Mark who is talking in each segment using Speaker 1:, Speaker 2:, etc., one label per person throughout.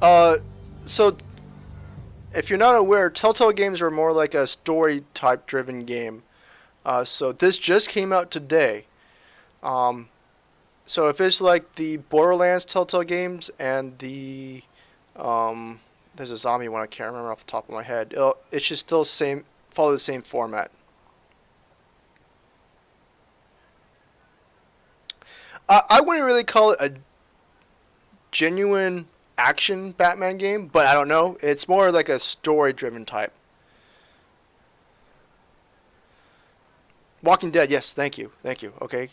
Speaker 1: Uh, so if you're not aware, Telltale games are more like a story type driven game. So this just came out today. Um, so if it's like the Borderlands Telltale games and the there's a zombie one I can't remember off the top of my head. It should still same follow the same format. I wouldn't really call it a genuine action Batman game, but I don't know. It's more like a story driven type. Walking Dead, yes, thank you. Thank you. Okay.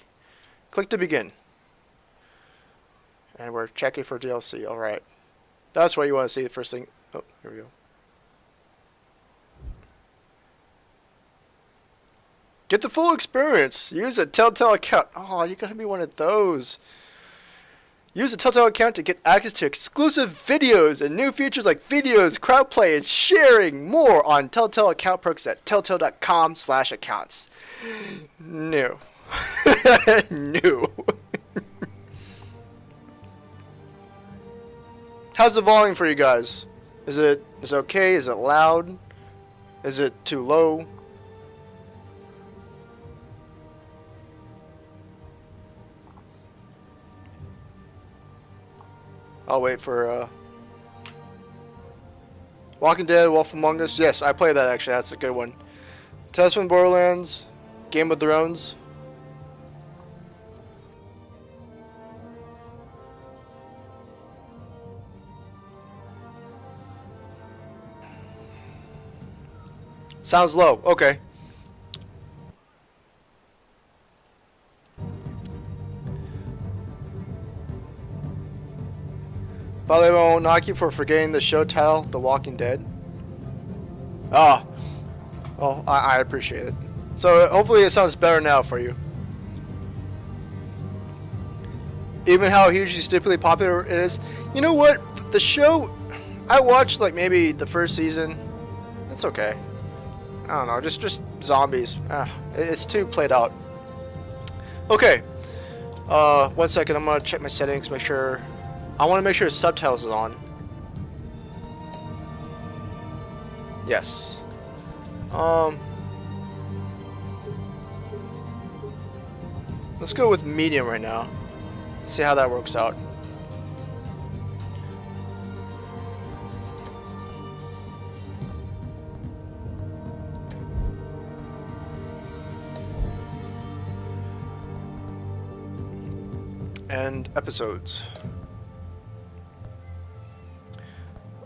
Speaker 1: Click to begin. And we're checking for DLC. Alright. That's what you want to see the first thing. Oh, here we go. Get the full experience. Use a Telltale account. Oh, you're going to be one of those. Use a Telltale account to get access to exclusive videos and new features like videos, crowdplay, and sharing. More on Telltale account perks at telltale.com/accounts. New. New. How's the volume for you guys? Is it okay? Is it loud? Is it too low? I'll wait for Walking Dead, Wolf Among Us. Yes, I played that actually. That's a good one. Testament Borderlands, Game of Thrones. Sounds low. Okay. By the way, I won't knock you for forgetting the show title, The Walking Dead. Ah. Well, I appreciate it. So hopefully it sounds better now for you. Even how hugely stupidly popular it is. You know what? The show, I watched like maybe the first season. It's okay. I don't know, just zombies. It's too played out. Okay. 1 second, I'm gonna check my settings, make sure. I want to make sure subtitles is on. Yes. Let's go with medium right now. See how that works out. And episodes.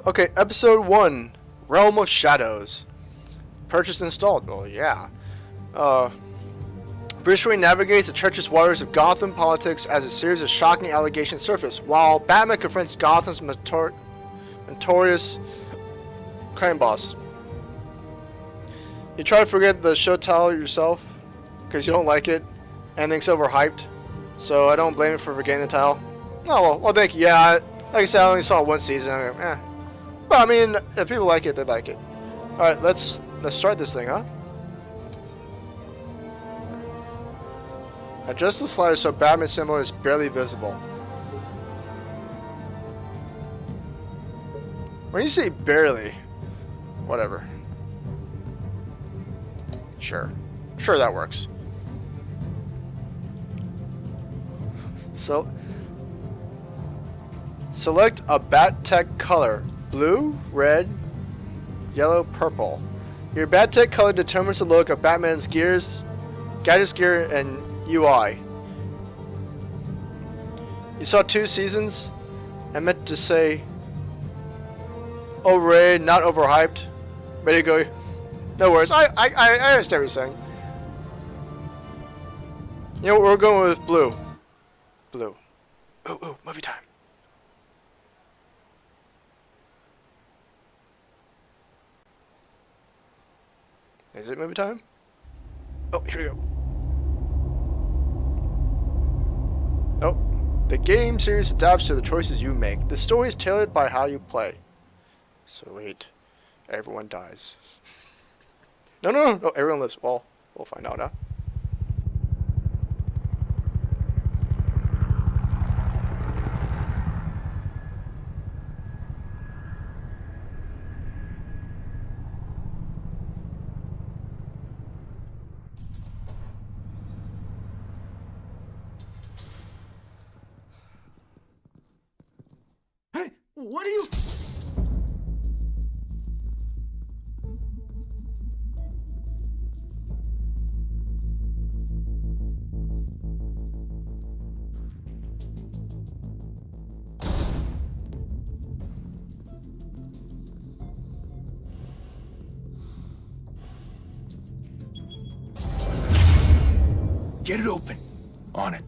Speaker 1: Okay, episode 1, Realm of Shadows. Purchase installed. Well, yeah. Bruce Wayne navigates the treacherous waters of Gotham politics as a series of shocking allegations surface, while Batman confronts Gotham's notorious crime boss. You try to forget the show title yourself, because you don't like it, and think it's overhyped, so I don't blame you for forgetting the title. Oh, well, thank you. Yeah, like I said, I only saw one season. But I mean, if people like it, they like it. Alright, let's start this thing, huh? Adjust the slider so Batman symbol is barely visible. When you say barely, whatever. Sure, that works. So, select a Bat Tech color. Blue, red, yellow, purple. Your Bat Tech color determines the look of Batman's gears, gadgets gear, and UI. You saw 2 seasons? I meant to say overrated, not overhyped. Ready to go? No worries. I understand what you're saying. You know what, we're going with blue. Blue. Ooh, movie time. Is it movie time? Oh, here we go. Oh, the game series adapts to the choices you make. The story is tailored by how you play. Sweet. Everyone dies. No, everyone lives. Well, we'll find out now.
Speaker 2: What are you...
Speaker 3: Get it open. On it.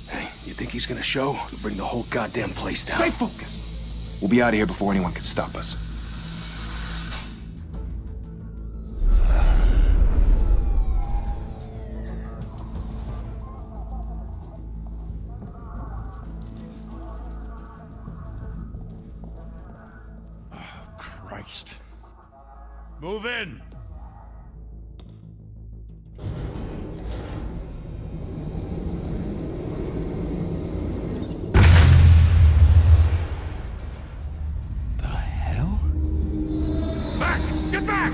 Speaker 3: Hey, you think he's gonna show? He'll bring the whole goddamn place down.
Speaker 4: Stay focused. We'll be out of here before anyone can stop us.
Speaker 2: Oh, Christ.
Speaker 5: Move in!
Speaker 2: The hell?
Speaker 5: Back! Get back!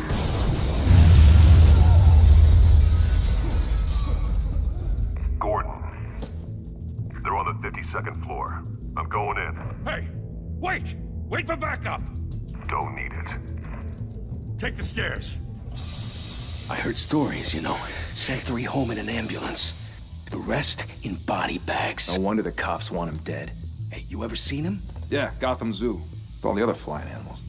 Speaker 6: Gordon. They're on the 52nd floor. I'm going in.
Speaker 5: Hey! Wait! Wait for backup!
Speaker 6: Don't need it.
Speaker 5: Take the stairs.
Speaker 3: I heard stories, you know. Sent 3 home in an ambulance. The rest in body bags.
Speaker 4: No wonder the cops want him dead.
Speaker 3: Hey, you ever seen him?
Speaker 4: Yeah, Gotham Zoo. With all the other flying animals.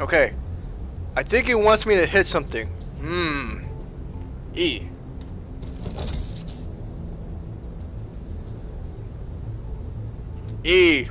Speaker 1: Okay. I think it wants me to hit something. E. E.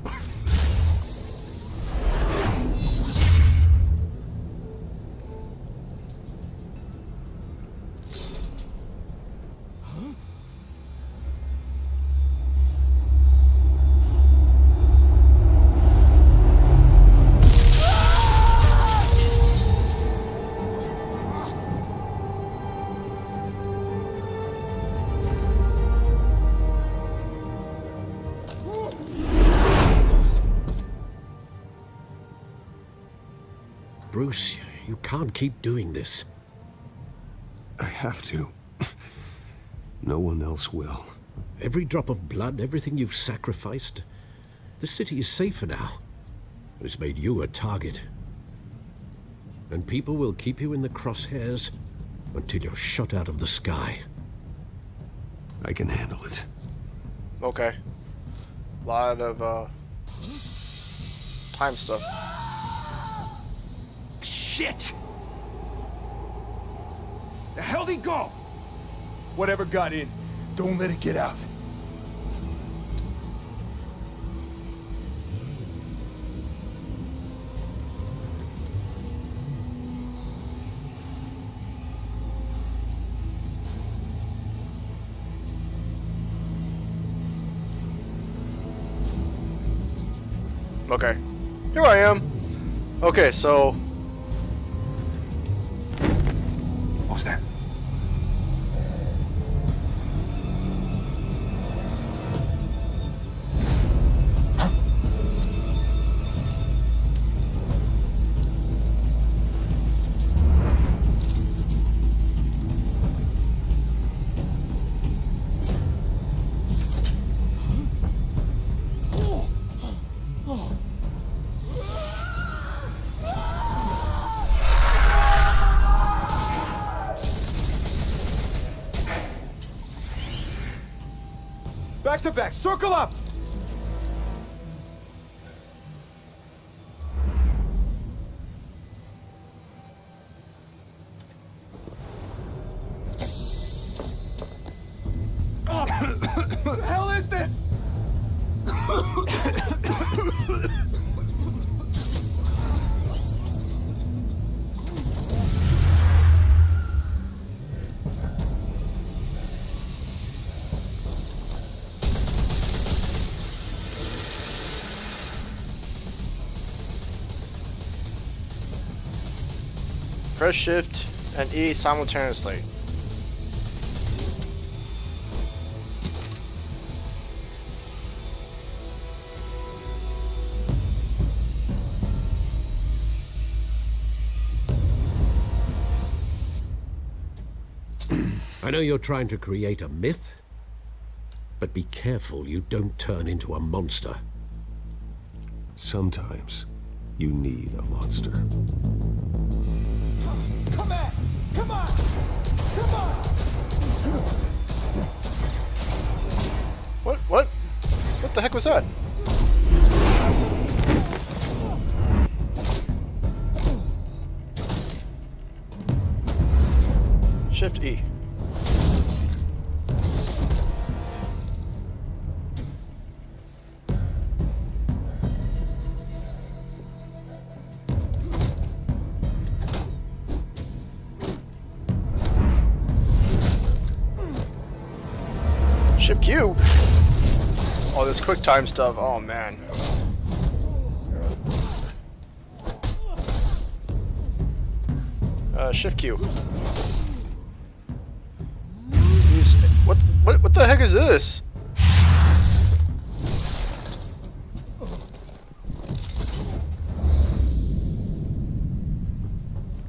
Speaker 7: Bruce, you can't keep doing this.
Speaker 2: I have to. No one else will.
Speaker 7: Every drop of blood, everything you've sacrificed. The city is safer now. But it's made you a target. And people will keep you in the crosshairs until you're shot out of the sky.
Speaker 2: I can handle it.
Speaker 1: Okay. Lot of time stuff.
Speaker 3: Shit!
Speaker 4: The hell'd he go? Whatever got in, don't let it get out.
Speaker 1: Okay. Here I am. Okay, so
Speaker 4: What was that? Huh? Back to back, circle up! What the hell is this?
Speaker 1: press Shift and E simultaneously.
Speaker 7: I know you're trying to create a myth, but be careful you don't turn into a monster.
Speaker 2: Sometimes you need a monster.
Speaker 4: Come on! Come on! Come on!
Speaker 1: What? What? What the heck was that? Shift E. Shift Q. Oh, this quick time stuff. Oh man. Shift Q. What the heck is this?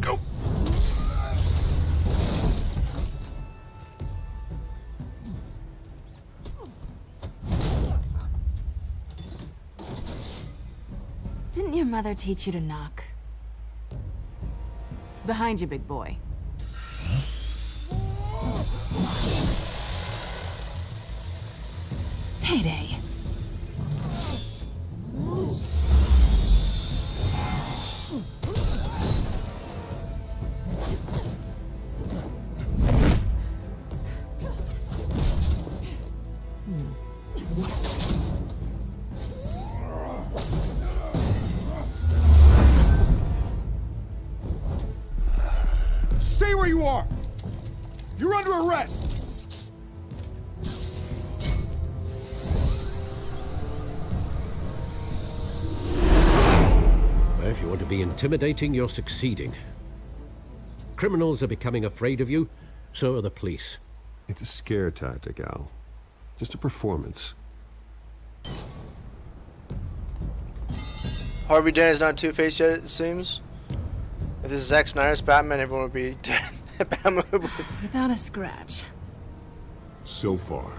Speaker 1: Go.
Speaker 8: Didn't your mother teach you to knock? Behind you, big boy. Payday.
Speaker 4: Stay where you are! You're under arrest!
Speaker 7: Well, if you want to be intimidating, you're succeeding. Criminals are becoming afraid of you, so are the police.
Speaker 2: It's a scare tactic, Al. Just a performance.
Speaker 1: Harvey Dent is not Two-Face yet, it seems. If this is Zack Snyder's Batman, everyone would be dead. Batman would be...
Speaker 8: Without a scratch.
Speaker 5: So far.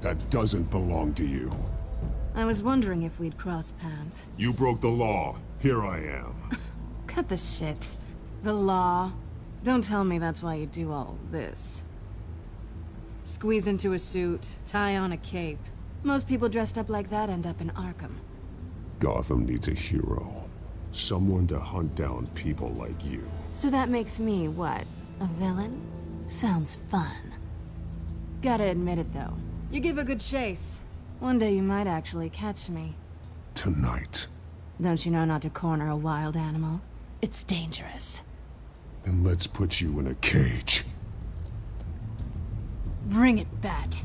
Speaker 5: That doesn't belong to you.
Speaker 8: I was wondering if we'd cross paths.
Speaker 5: You broke the law. Here I am.
Speaker 8: Cut the shit. The law. Don't tell me that's why you do all this. Squeeze into a suit, tie on a cape. Most people dressed up like that end up in Arkham.
Speaker 5: Gotham needs a hero. Someone to hunt down people like you.
Speaker 8: So that makes me, what, a villain? Sounds fun. Gotta admit it, though. You give a good chase. One day you might actually catch me.
Speaker 5: Tonight.
Speaker 8: Don't you know not to corner a wild animal? It's dangerous.
Speaker 5: Then let's put you in a cage.
Speaker 8: Bring it, Bat.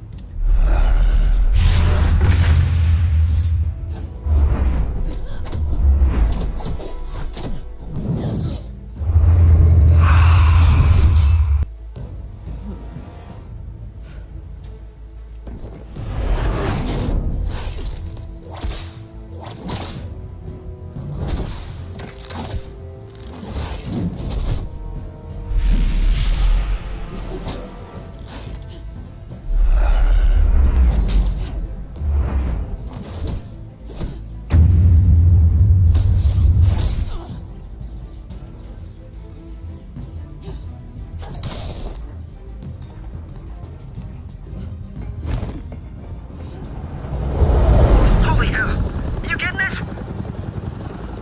Speaker 9: Holy hell! You getting this?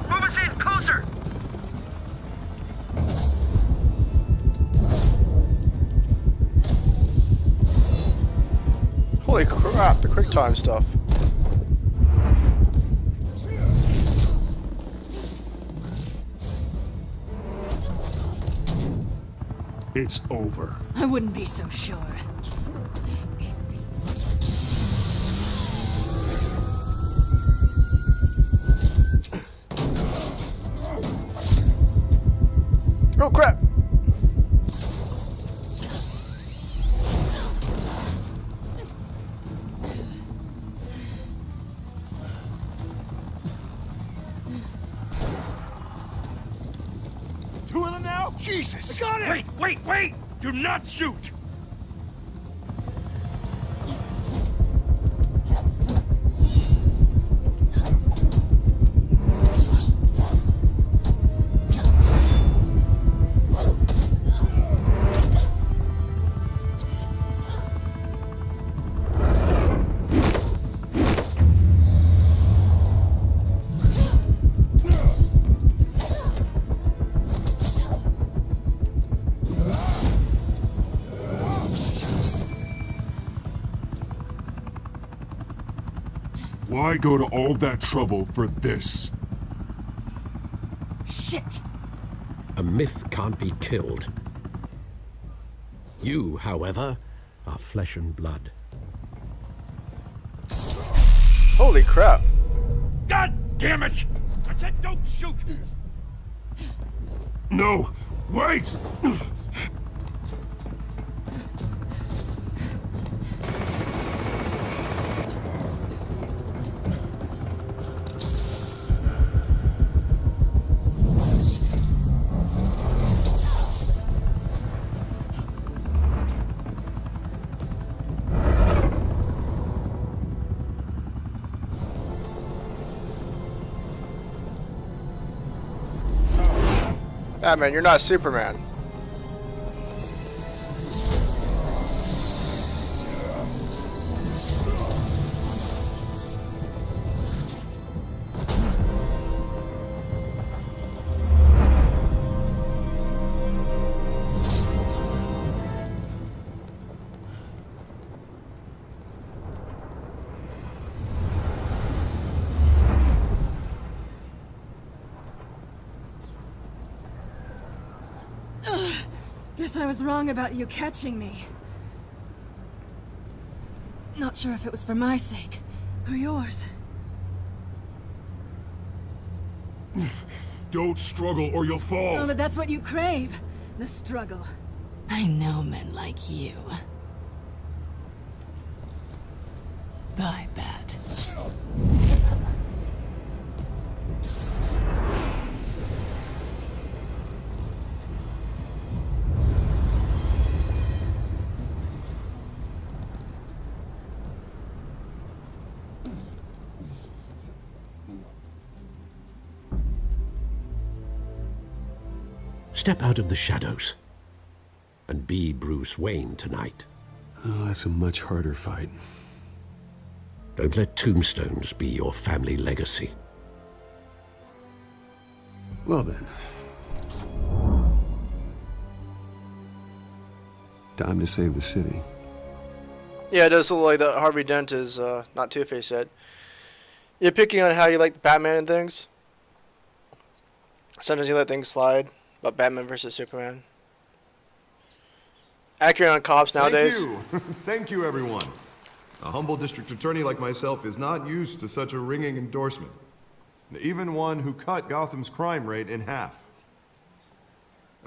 Speaker 9: Move us in, closer!
Speaker 1: Holy crap, the quick time stuff.
Speaker 5: It's over.
Speaker 8: I wouldn't be so sure.
Speaker 1: Oh crap!
Speaker 4: Two of them now? Jesus!
Speaker 3: Got it!
Speaker 4: Wait! Do not shoot!
Speaker 5: Why go to all that trouble for this?
Speaker 8: Shit!
Speaker 7: A myth can't be killed. You, however, are flesh and blood.
Speaker 1: Holy crap.
Speaker 4: God damn it! I said don't shoot!
Speaker 5: No! Wait!
Speaker 1: Batman, you're not Superman.
Speaker 8: Guess I was wrong about you catching me. Not sure if it was for my sake, or yours.
Speaker 5: Don't struggle or you'll fall.
Speaker 8: Oh, but that's what you crave. The struggle. I know men like you. Bye, Bat.
Speaker 7: Step out of the shadows and be Bruce Wayne tonight.
Speaker 2: Oh, that's a much harder fight.
Speaker 7: Don't let tombstones be your family legacy.
Speaker 2: Well then. Time to save the city.
Speaker 1: Yeah, it does look like that Harvey Dent is not Two-Face yet. You're picking on how you like Batman and things. Sometimes you let things slide. About Batman versus Superman. Accurate on cops nowadays.
Speaker 10: Thank you. Thank you, everyone. A humble district attorney like myself is not used to such a ringing endorsement. Even one who cut Gotham's crime rate in half.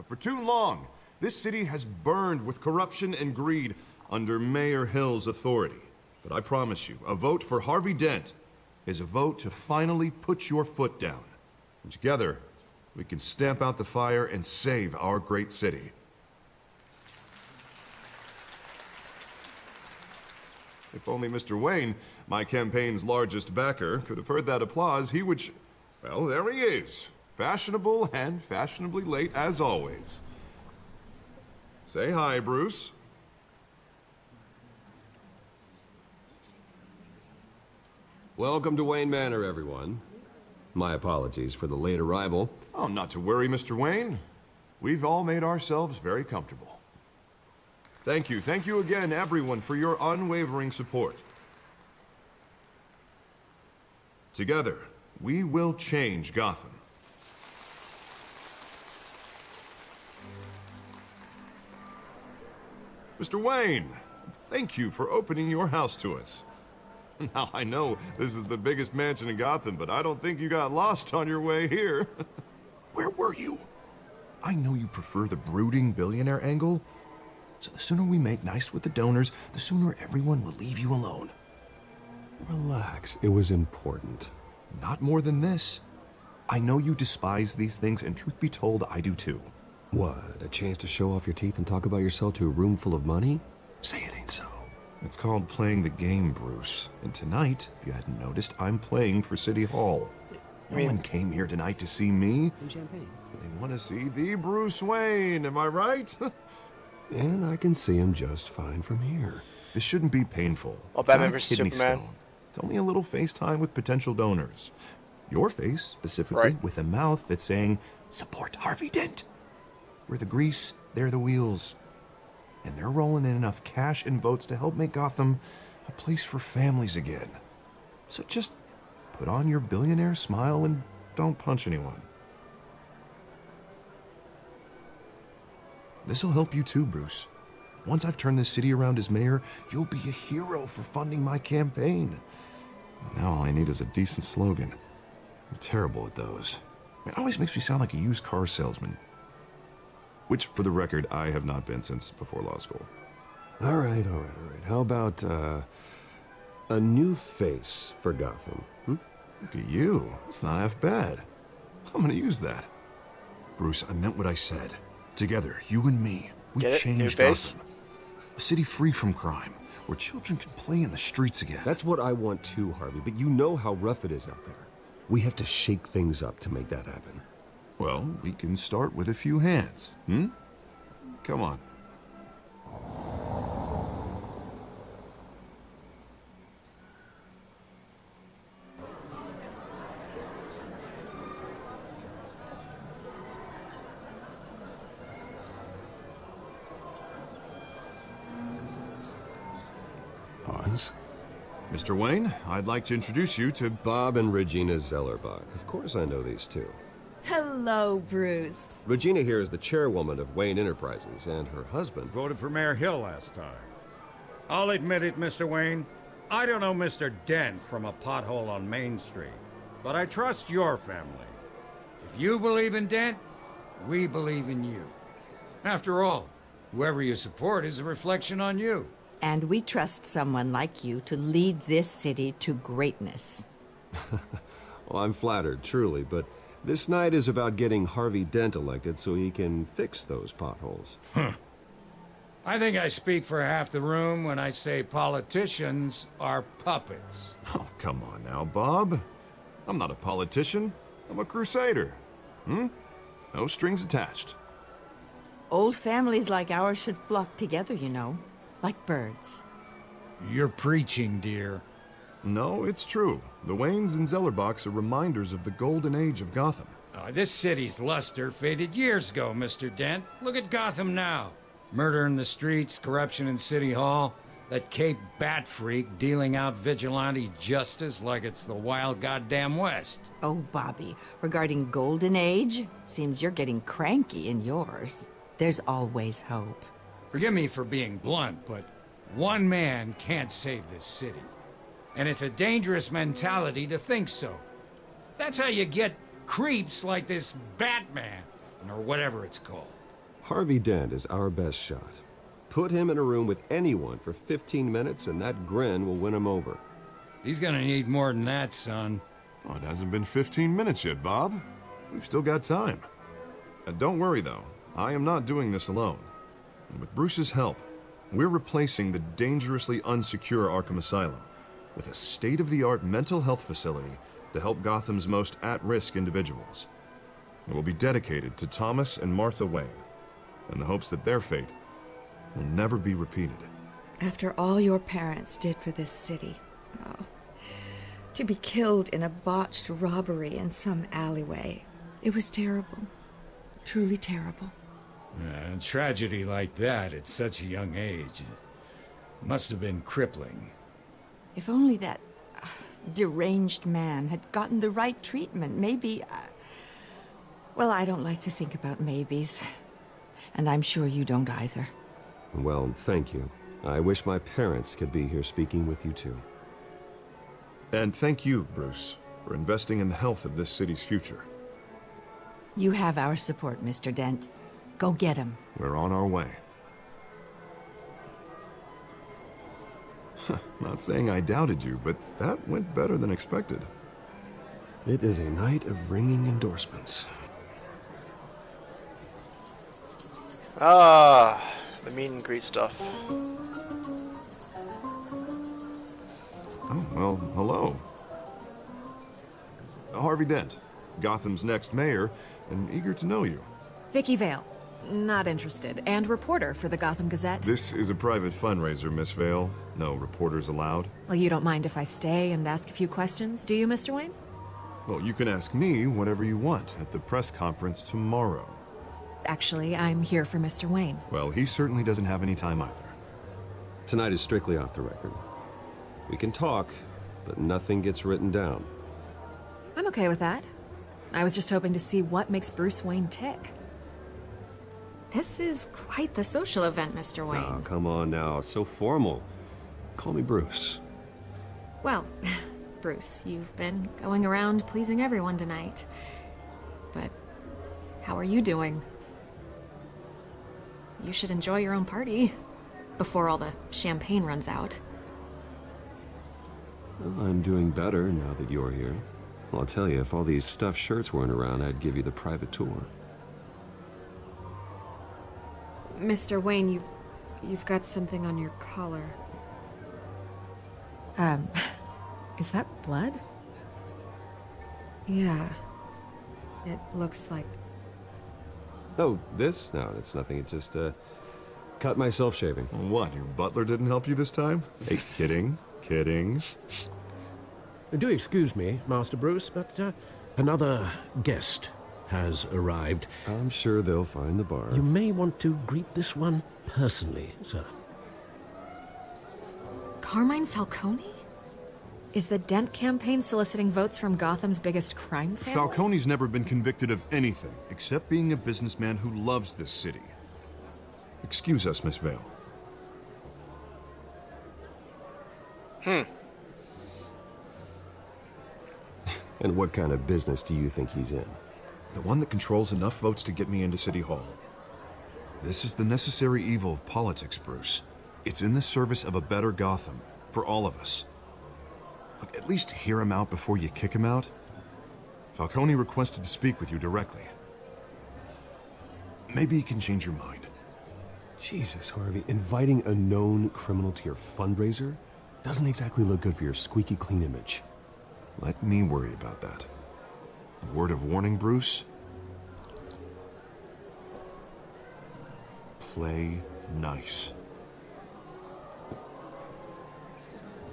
Speaker 10: For too long, this city has burned with corruption and greed under Mayor Hill's authority. But I promise you, a vote for Harvey Dent is a vote to finally put your foot down. And together, we can stamp out the fire and save our great city. If only Mr. Wayne, my campaign's largest backer, could have heard that applause, he would well, there he is. Fashionable and fashionably late as always. Say hi, Bruce.
Speaker 2: Welcome to Wayne Manor, everyone. My apologies for the late arrival.
Speaker 10: Oh, not to worry, Mr. Wayne. We've all made ourselves very comfortable. Thank you again, everyone, for your unwavering support. Together, we will change Gotham. Mr. Wayne, thank you for opening your house to us. Now, I know this is the biggest mansion in Gotham, but I don't think you got lost on your way here. Where were you? I know you prefer the brooding billionaire angle, so the sooner we make nice with the donors, the sooner everyone will leave you alone.
Speaker 2: Relax, it was important.
Speaker 10: Not more than this. I know you despise these things, and truth be told, I do too.
Speaker 2: What, a chance to show off your teeth and talk about yourself to a room full of money? Say it ain't so.
Speaker 10: It's called playing the game, Bruce. And tonight, if you hadn't noticed, I'm playing for City Hall. No one came here tonight to see me.
Speaker 2: Some champagne.
Speaker 10: They want to see the Bruce Wayne, am I right?
Speaker 2: And I can see him just fine from here.
Speaker 10: This shouldn't be painful.
Speaker 1: Oh,
Speaker 10: It's
Speaker 1: Batman
Speaker 10: not a
Speaker 1: vs.
Speaker 10: kidney
Speaker 1: Superman.
Speaker 10: stone. It's only a little FaceTime with potential donors. Your face, specifically,
Speaker 1: Right.
Speaker 10: with a mouth that's saying, support Harvey Dent. We're the grease, they're the wheels. And they're rolling in enough cash and votes to help make Gotham a place for families again. So just put on your billionaire smile and don't punch anyone. This'll help you too, Bruce. Once I've turned this city around as mayor, you'll be a hero for funding my campaign. Now all I need is a decent slogan. I'm terrible at those. It always makes me sound like a used car salesman. Which, for the record, I have not been since before law school.
Speaker 2: All right. How about, a new face for Gotham?
Speaker 10: Look at you. It's not half bad. I'm gonna use that. Bruce, I meant what I said. Together, you and me, we
Speaker 1: Get it?
Speaker 10: change
Speaker 1: New face?
Speaker 10: Gotham. A city free from crime, where children can play in the streets again.
Speaker 2: That's what I want too, Harvey, but you know how rough it is out there. We have to shake things up to make that happen.
Speaker 10: Well, we can start with a few hands, Come on.
Speaker 5: Hans?
Speaker 10: Mr. Wayne, I'd like to introduce you to...
Speaker 2: Bob and Regina Zellerbach. Of course I know these two.
Speaker 11: Hello, Bruce.
Speaker 2: Regina here is the chairwoman of Wayne Enterprises, and her husband...
Speaker 12: Voted for Mayor Hill last time. I'll admit it, Mr. Wayne. I don't know Mr. Dent from a pothole on Main Street, but I trust your family. If you believe in Dent, we believe in you. After all, whoever you support is a reflection on you.
Speaker 11: And we trust someone like you to lead this city to greatness.
Speaker 2: Well, I'm flattered, truly, but this night is about getting Harvey Dent elected so he can fix those potholes.
Speaker 12: I think I speak for half the room when I say politicians are puppets.
Speaker 10: Oh, come on now, Bob. I'm not a politician. I'm a crusader. No strings attached.
Speaker 11: Old families like ours should flock together, you know, like birds.
Speaker 12: You're preaching, dear.
Speaker 10: No, it's true. The Waynes and Zellerbachs are reminders of the golden age of Gotham.
Speaker 12: This city's luster faded years ago, Mr. Dent. Look at Gotham now. Murder in the streets, corruption in City Hall, that Cape Bat freak dealing out vigilante justice like it's the wild goddamn West.
Speaker 11: Oh, Bobby, regarding Golden Age, seems you're getting cranky in yours. There's always hope.
Speaker 12: Forgive me for being blunt, but one man can't save this city. And it's a dangerous mentality to think so. That's how you get creeps like this Batman, or whatever it's called.
Speaker 2: Harvey Dent is our best shot. Put him in a room with anyone for 15 minutes and that grin will win him over.
Speaker 12: He's gonna need more than that, son.
Speaker 10: Oh, it hasn't been 15 minutes yet, Bob. We've still got time. Don't worry, though. I am not doing this alone. And with Bruce's help, we're replacing the dangerously unsecure Arkham Asylum with a state-of-the-art mental health facility to help Gotham's most at-risk individuals. It will be dedicated to Thomas and Martha Wayne, in the hopes that their fate will never be repeated.
Speaker 13: After all your parents did for this city, to be killed in a botched robbery in some alleyway, it was terrible. Truly terrible.
Speaker 12: A tragedy like that at such a young age must have been crippling.
Speaker 11: If only that deranged man had gotten the right treatment, maybe... well, I don't like to think about maybes. And I'm sure you don't either.
Speaker 2: Well, thank you. I wish my parents could be here speaking with you too.
Speaker 10: And thank you, Bruce, for investing in the health of this city's future.
Speaker 11: You have our support, Mr. Dent. Go get him.
Speaker 10: We're on our way. Not saying I doubted you, but that went better than expected.
Speaker 2: It is a night of ringing endorsements.
Speaker 1: Ah, the meet and greet stuff.
Speaker 10: Oh, well, hello. Harvey Dent, Gotham's next mayor, and eager to know you.
Speaker 14: Vicky Vale. Not interested. And reporter for the Gotham Gazette.
Speaker 10: This is a private fundraiser, Miss Vale. No reporters allowed.
Speaker 14: Well, you don't mind if I stay and ask a few questions, do you, Mr. Wayne?
Speaker 10: Well, you can ask me whatever you want at the press conference tomorrow.
Speaker 14: Actually, I'm here for Mr. Wayne.
Speaker 10: Well, he certainly doesn't have any time either.
Speaker 2: Tonight is strictly off the record. We can talk, but nothing gets written down.
Speaker 14: I'm okay with that. I was just hoping to see what makes Bruce Wayne tick. This is quite the social event, Mr. Wayne.
Speaker 2: Oh, come on now. So formal. Call me Bruce.
Speaker 14: Well, Bruce, you've been going around pleasing everyone tonight. But how are you doing? You should enjoy your own party before all the champagne runs out.
Speaker 2: Well, I'm doing better now that you're here. Well, I'll tell you, if all these stuffed shirts weren't around, I'd give you the private tour.
Speaker 14: Mr. Wayne, you've got something on your collar. Is that blood? Yeah. It looks like...
Speaker 2: Oh, this? No, it's nothing. It just, cut myself shaving.
Speaker 10: What, your butler didn't help you this time? Hey, kidding. Kidding.
Speaker 7: Do excuse me, Master Bruce, but another guest has arrived.
Speaker 2: I'm sure they'll find the bar.
Speaker 7: You may want to greet this one personally, sir.
Speaker 14: Carmine Falcone? Is the Dent campaign soliciting votes from Gotham's biggest crime family?
Speaker 10: Falcone's never been convicted of anything, except being a businessman who loves this city. Excuse us, Miss Vale.
Speaker 2: And what kind of business do you think he's in?
Speaker 10: The one that controls enough votes to get me into City Hall. This is the necessary evil of politics, Bruce. It's in the service of a better Gotham, for all of us. Look, at least hear him out before you kick him out. Falcone requested to speak with you directly. Maybe he can change your mind.
Speaker 2: Jesus, Harvey, inviting a known criminal to your fundraiser doesn't exactly look good for your squeaky clean image.
Speaker 10: Let me worry about that. A word of warning, Bruce? Play nice.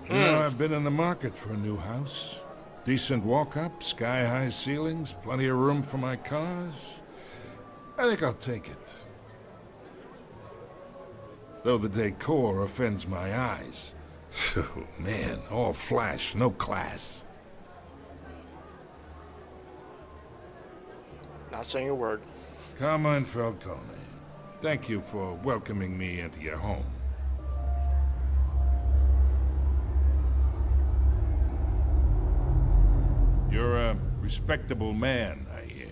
Speaker 15: You know, I've been in the market for a new house. Decent walk-up, sky-high ceilings, plenty of room for my cars. I think I'll take it. Though the decor offends my eyes. Oh, man, all flash, no class.
Speaker 1: Not saying a word.
Speaker 15: Carmine Falcone, thank you for welcoming me into your home. You're a respectable man, I hear.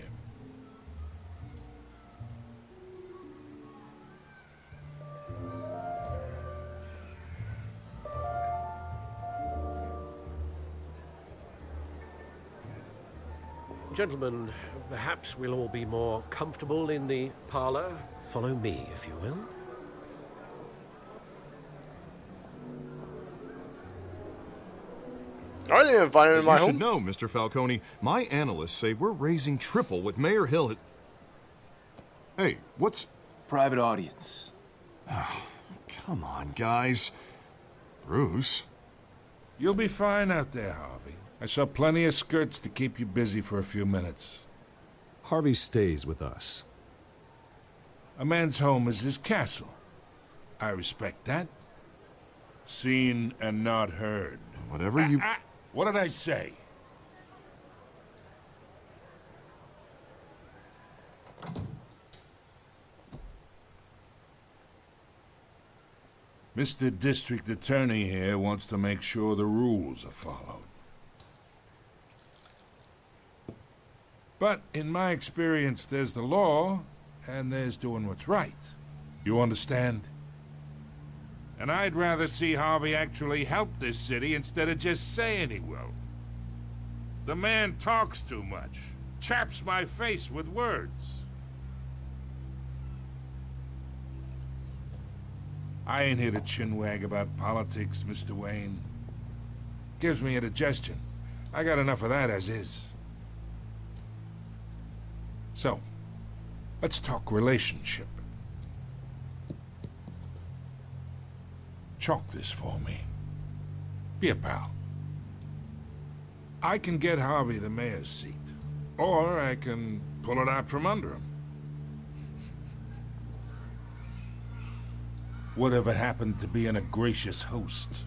Speaker 7: Gentlemen, perhaps we'll all be more comfortable in the parlor. Follow me, if you will.
Speaker 1: I didn't invite him in my
Speaker 10: You
Speaker 1: home.
Speaker 10: should know, Mr. Falcone, my analysts say we're raising triple what Mayor Hill had... Hey, what's...
Speaker 3: Private audience.
Speaker 10: Oh, come on, guys. Bruce?
Speaker 15: You'll be fine out there, Harvey. I saw plenty of skirts to keep you busy for a few minutes.
Speaker 2: Harvey stays with us.
Speaker 15: A man's home is his castle. I respect that. Seen and not heard.
Speaker 10: Whatever you...
Speaker 15: What did I say? Mr. District Attorney here wants to make sure the rules are followed. But in my experience, there's the law, and there's doing what's right. You understand? And I'd rather see Harvey actually help this city instead of just saying he will. The man talks too much, chaps my face with words. I ain't here to chinwag about politics, Mr. Wayne. Gives me indigestion. I got enough of that as is. So, let's talk relationship. Chalk this for me. Be a pal. I can get Harvey the mayor's seat, or I can pull it out from under him. Whatever happened to being a gracious host?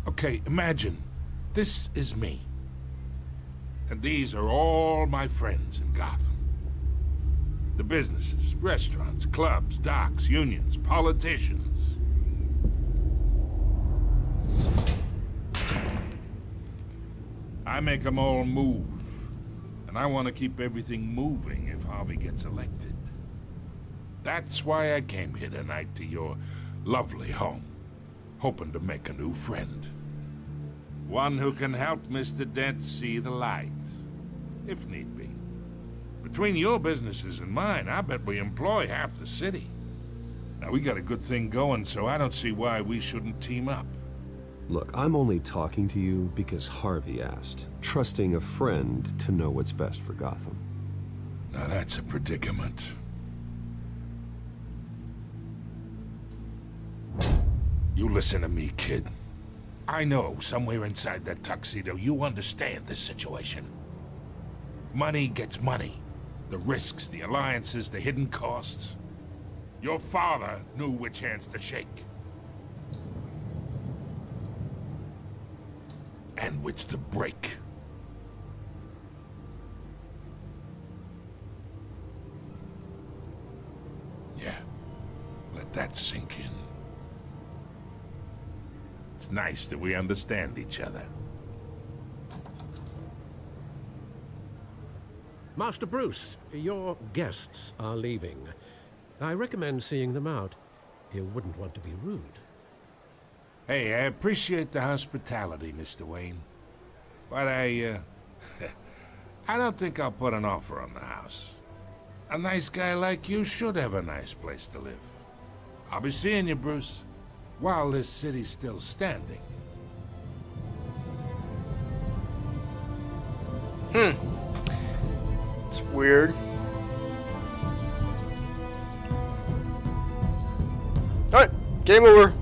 Speaker 15: Okay, imagine this is me. And these are all my friends in Gotham. The businesses, restaurants, clubs, docks, unions, politicians. I make them all move. And I want to keep everything moving if Harvey gets elected. That's why I came here tonight to your lovely home, hoping to make a new friend. One who can help Mr. Dent see the light, if need be. Between your businesses and mine, I bet we employ half the city. Now, we got a good thing going, so I don't see why we shouldn't team up.
Speaker 2: Look, I'm only talking to you because Harvey asked, trusting a friend to know what's best for Gotham.
Speaker 15: Now that's a predicament. You listen to me, kid. I know somewhere inside that tuxedo you understand this situation. Money gets money. The risks, the alliances, the hidden costs. Your father knew which hands to shake. And which to break. Yeah, let that sink in. It's nice that we understand each other.
Speaker 7: Master Bruce, your guests are leaving. I recommend seeing them out. You wouldn't want to be rude.
Speaker 15: Hey, I appreciate the hospitality, Mr. Wayne. But I don't think I'll put an offer on the house. A nice guy like you should have a nice place to live. I'll be seeing you, Bruce, while this city's still standing.
Speaker 1: It's weird. Alright, game over.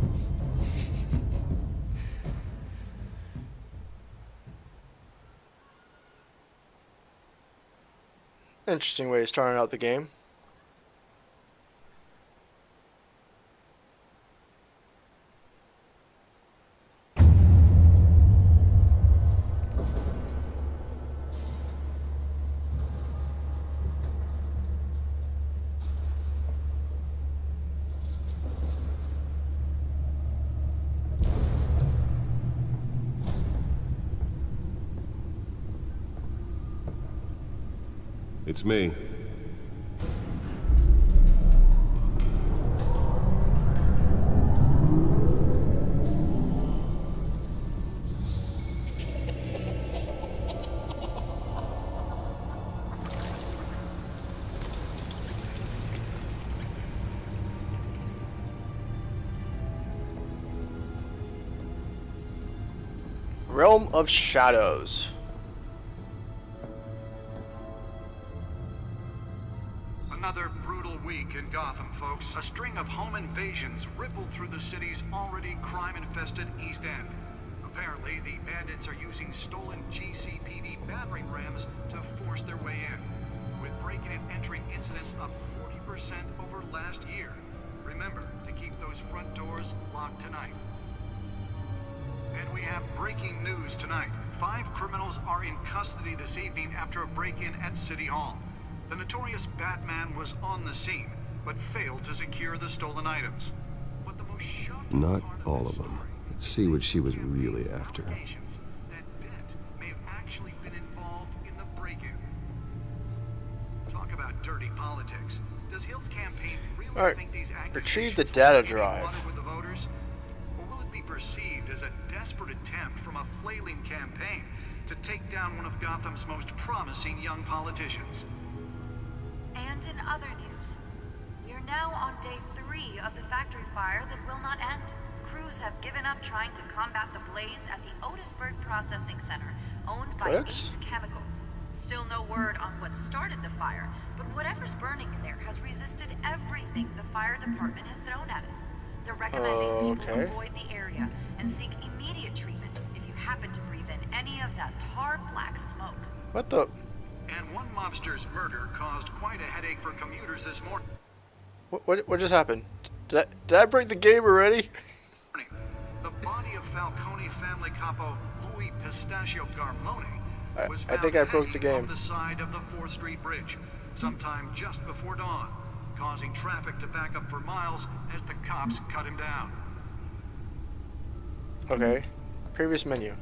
Speaker 1: Interesting way of starting out the game.
Speaker 2: It's me.
Speaker 1: Realm of Shadows.
Speaker 16: Another brutal week in Gotham, folks. A string of home invasions rippled through the city's already crime-infested East End. Apparently, the bandits are using stolen GCPD battering rams to force their way in, with break-in and entry incidents up 40% over last year. Remember to keep those front doors locked tonight. And we have breaking news tonight. 5 criminals are in custody this evening after a break-in at City Hall. The notorious Batman was on the scene, but failed to secure the stolen items. But the most shocking
Speaker 2: Not all of them. Let's see what she was really after.
Speaker 16: that Dent may have actually been involved in the break-in. Talk about dirty politics. Does Hill's campaign really think these
Speaker 1: Retrieve the data
Speaker 16: accusations
Speaker 1: drive.
Speaker 16: water with the voters? Or will it be perceived as a desperate attempt from a flailing campaign to take down one of Gotham's most promising young politicians?
Speaker 17: And in other news, we are now on day 3 debris of the factory fire that will not end. Crews have given up trying to combat the blaze at the Otisburg Processing Center, owned by Ace Chemical. Still no word on what started the fire, but whatever's burning in there has resisted everything the fire department has thrown at it. They're recommending people avoid the area and seek immediate treatment if you happen to breathe in any of that tar black smoke.
Speaker 1: What the?
Speaker 16: And one mobster's murder caused quite a headache for commuters this morning.
Speaker 1: What just happened? Did I break the game already?
Speaker 16: The body of Falcone family capo Louis Pistachio Garmone was found
Speaker 1: I think I broke the game.
Speaker 16: on the side of the 4th Street Bridge sometime just before dawn, causing traffic to back up for miles as the cops cut him down.
Speaker 1: Okay. Previous menu.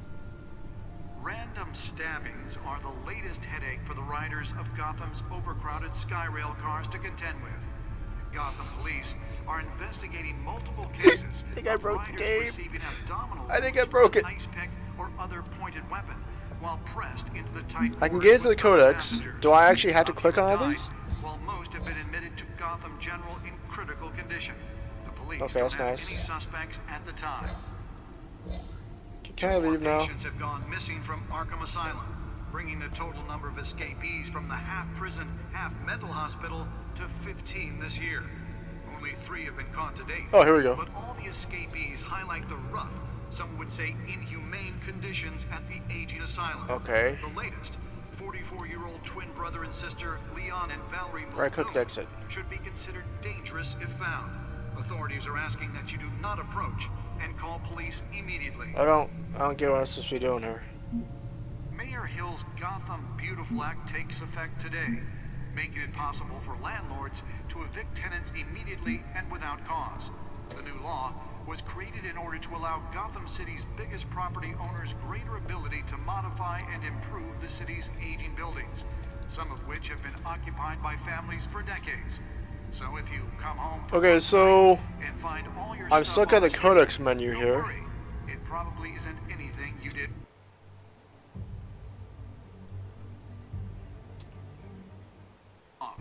Speaker 16: Random stabbings are the latest headache for the riders of Gotham's overcrowded Skyrail cars to contend with. Gotham police are investigating multiple cases
Speaker 1: I think I broke the game.
Speaker 16: receiving abdominal
Speaker 1: I think I broke it.
Speaker 16: ice pick or other pointed weapon while pressed into the tight.
Speaker 1: I can get into the codex. Do I actually have to click on all these?
Speaker 16: While most have been admitted to Gotham General in critical condition. The police
Speaker 1: Okay,
Speaker 16: don't
Speaker 1: that's
Speaker 16: have
Speaker 1: nice.
Speaker 16: any suspects at the time.
Speaker 1: Can I leave now?
Speaker 16: Patients have gone missing from Arkham Asylum, bringing the total number of escapees from the half-prison, half-mental hospital to 15 this year. Only 3 have been caught to date.
Speaker 1: Oh, here we go.
Speaker 16: But all the escapees highlight the rough, some would say inhumane conditions at the aging asylum.
Speaker 1: Okay.
Speaker 16: The latest, 44-year-old twin brother and sister Leon and Valerie
Speaker 1: Right-click to exit.
Speaker 16: should be considered dangerous if found. Authorities are asking that you do not approach and call police immediately.
Speaker 1: I don't get what I'm supposed to be doing here.
Speaker 16: Mayor Hill's Gotham Beautiful Act takes effect today, making it possible for landlords to evict tenants immediately and without cause. The new law was created in order to allow Gotham City's biggest property owners greater ability to modify and improve the city's aging buildings, some of which have been occupied by families for decades. So if you come home
Speaker 1: Okay, so
Speaker 16: and find all your
Speaker 1: I'm
Speaker 16: stuff
Speaker 1: stuck at the
Speaker 16: on the
Speaker 1: codex menu here.
Speaker 16: worry, it probably isn't anything you did.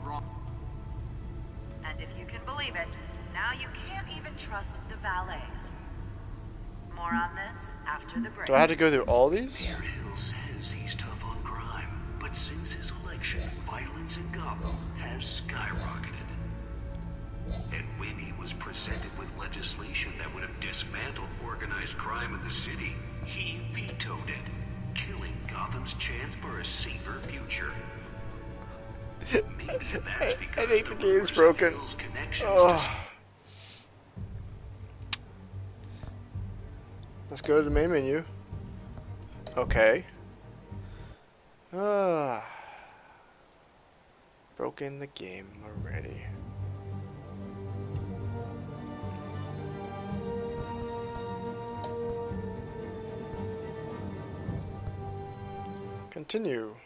Speaker 16: Wrong.
Speaker 17: And if you can believe it, now you can't even trust the valets. More on this after the break.
Speaker 1: Do I have to go through all these?
Speaker 3: Mayor Hill says he's tough on crime, but since his election, violence in Gotham has skyrocketed. And when he was presented with legislation that would have dismantled organized crime in the city, he vetoed it, killing Gotham's chance for a safer future. Maybe that's because
Speaker 1: I think the game's broken. Let's go to the main menu. Okay. Broken the game already. Continue.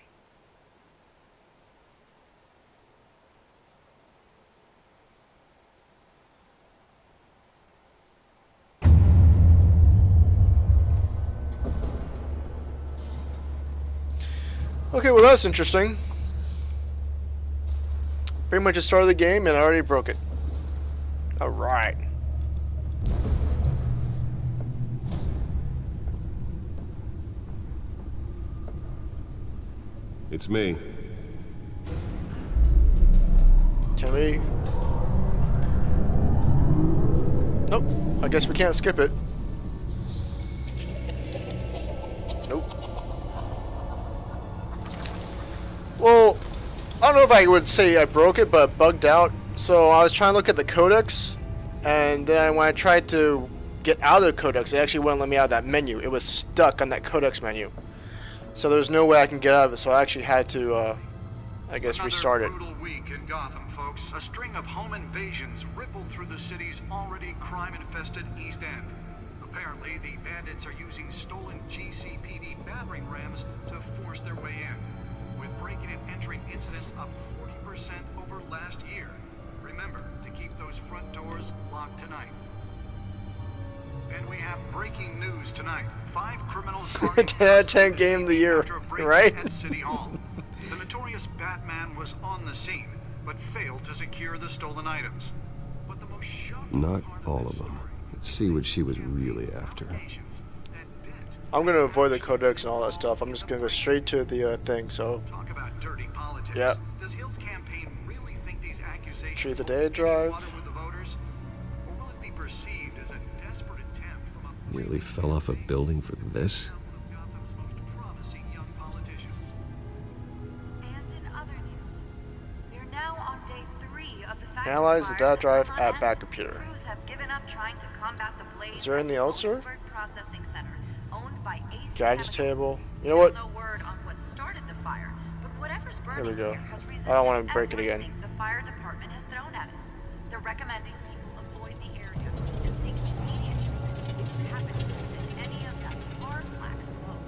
Speaker 1: Okay, well that's interesting. Pretty much just started the game and I already broke it. Alright.
Speaker 2: It's me.
Speaker 1: Timmy. Nope. I guess we can't skip it. Nope. Well, I don't know if I would say I broke it, but bugged out. So I was trying to look at the codex, and then when I tried to get out of the codex, it actually wouldn't let me out of that menu. It was stuck on that codex menu. So there's no way I can get out of it, so I actually had to, I guess, restart it.
Speaker 16: Another brutal week in Gotham, folks. A string of home invasions rippled through the city's already crime-infested East End. Apparently, the bandits are using stolen GCPD battering rams to force their way in, with breaking and entering incidents up 40% over last year. Remember to keep those front doors locked tonight. And we have breaking news tonight. 5 criminals are
Speaker 1: 10 out of 10 game of the year, right?
Speaker 16: at City Hall. The notorious Batman was on the scene, but failed to secure the stolen items. But the
Speaker 2: Not all of them. Let's see what she was really after.
Speaker 1: I'm gonna avoid the codex and all that stuff. I'm just gonna go straight to the thing. So, yeah.
Speaker 16: Does Hill's campaign really think these accusations
Speaker 1: Treat the day drive.
Speaker 16: with the voters? Or will it be perceived as a desperate attempt from a
Speaker 2: Nearly fell off a building for this?
Speaker 16: promising young politicians?
Speaker 17: And in other news, we're now on day 3 of the factory
Speaker 1: Analyze the
Speaker 17: fire
Speaker 1: data drive
Speaker 17: that will not
Speaker 1: at
Speaker 17: end.
Speaker 1: back computer.
Speaker 17: Crews have given up trying to combat the blaze.
Speaker 1: Is there anything else, sir?
Speaker 17: Otisburg Processing Center, owned by Ace
Speaker 1: Gadgets
Speaker 17: Chemical.
Speaker 1: table. You know what?
Speaker 17: Still no word on what started the fire, but whatever's
Speaker 1: Here
Speaker 17: burning
Speaker 1: we go.
Speaker 17: here has
Speaker 1: I
Speaker 17: resisted
Speaker 1: don't want to break it again.
Speaker 17: everything the fire department has thrown at it. They're recommending people avoid the area and seek immediate treatment if you happen to breathe in any of that tar black smoke.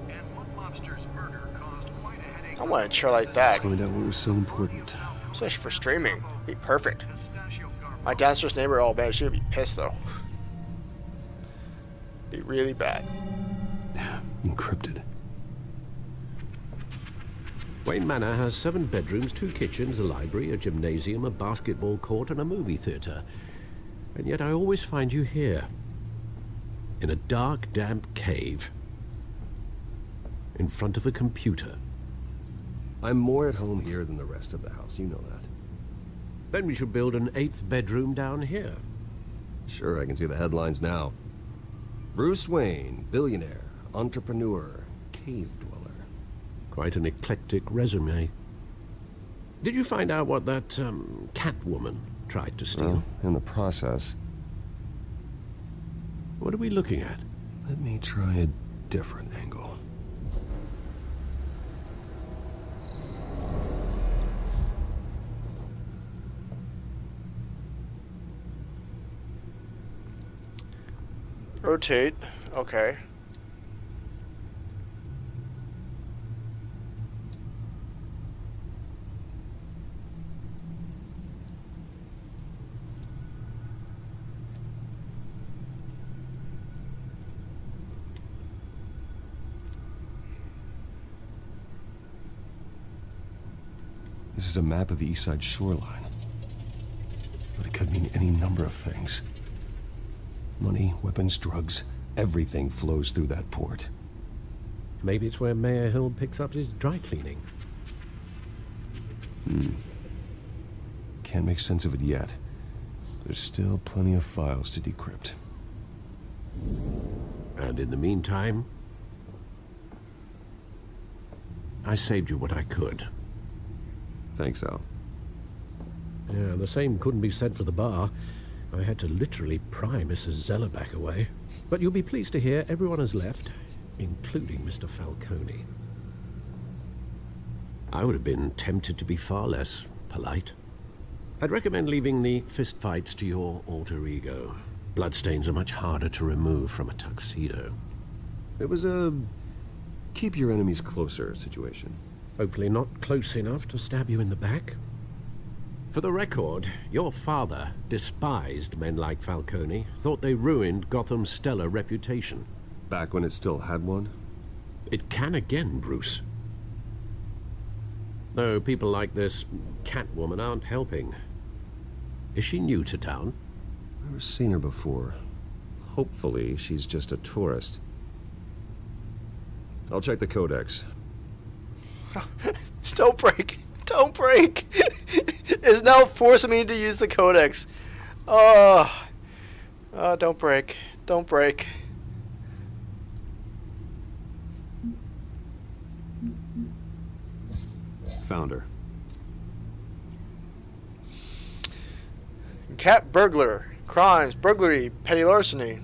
Speaker 16: And one mobster's murder caused quite a headache.
Speaker 1: I want a chair like that,
Speaker 2: Find out what was so important.
Speaker 1: especially for streaming. Be perfect. My downstairs neighbor, oh man, she would be pissed though. Be really bad.
Speaker 2: Encrypted.
Speaker 7: Wayne Manor has 7 bedrooms, 2 kitchens, a library, a gymnasium, a basketball court, and a movie theater. And yet I always find you here. In a dark, damp cave. In front of a computer.
Speaker 2: I'm more at home here than the rest of the house, you know that.
Speaker 7: Then we should build an 8th bedroom down here.
Speaker 2: Sure, I can see the headlines now. Bruce Wayne, billionaire, entrepreneur, cave dweller.
Speaker 7: Quite an eclectic resume. Did you find out what that, Catwoman tried to steal?
Speaker 2: Well, in the process.
Speaker 7: What are we looking at?
Speaker 2: Let me try a different angle.
Speaker 1: Rotate. Okay.
Speaker 2: This is a map of the east side shoreline. But it could mean any number of things. Money, weapons, drugs, everything flows through that port.
Speaker 7: Maybe it's where Mayor Hill picks up his dry cleaning.
Speaker 2: Can't make sense of it yet. There's still plenty of files to decrypt.
Speaker 7: And in the meantime, I saved you what I could.
Speaker 2: Thanks, Al.
Speaker 7: Yeah, the same couldn't be said for the bar. I had to literally pry Mrs. Zellerback away. But you'll be pleased to hear everyone has left, including Mr. Falcone. I would have been tempted to be far less polite. I'd recommend leaving the fistfights to your alter ego. Bloodstains are much harder to remove from a tuxedo.
Speaker 2: It was a keep your enemies closer situation.
Speaker 7: Hopefully not close enough to stab you in the back. For the record, your father despised men like Falcone, thought they ruined Gotham's stellar reputation.
Speaker 2: Back when it still had one?
Speaker 7: It can again, Bruce. Though people like this Catwoman aren't helping. Is she new to town?
Speaker 2: Never seen her before. Hopefully, she's just a tourist. I'll check the codex.
Speaker 1: Don't break. Don't break. It's now forcing me to use the codex. Don't break. Don't break.
Speaker 2: Found her.
Speaker 1: Cat burglar. Crimes, burglary, petty larceny.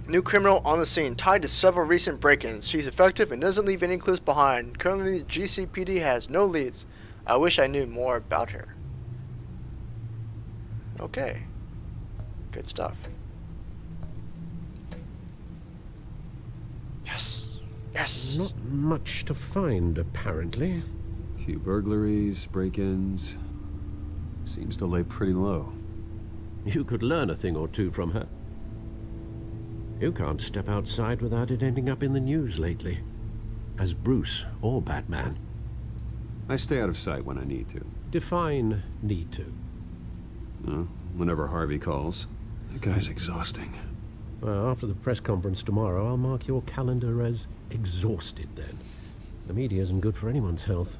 Speaker 1: New criminal on the scene, tied to several recent break-ins. She's effective and doesn't leave any clues behind. Currently, the GCPD has no leads. I wish I knew more about her. Okay. Good stuff. Yes. Yes.
Speaker 7: Not much to find, apparently.
Speaker 2: Few burglaries, break-ins. Seems to lay pretty low.
Speaker 7: You could learn a thing or two from her. You can't step outside without it ending up in the news lately. As Bruce or Batman.
Speaker 2: I stay out of sight when I need to.
Speaker 7: Define need to.
Speaker 2: Whenever Harvey calls. That guy's exhausting.
Speaker 7: Well, after the press conference tomorrow, I'll mark your calendar as exhausted then. The media isn't good for anyone's health.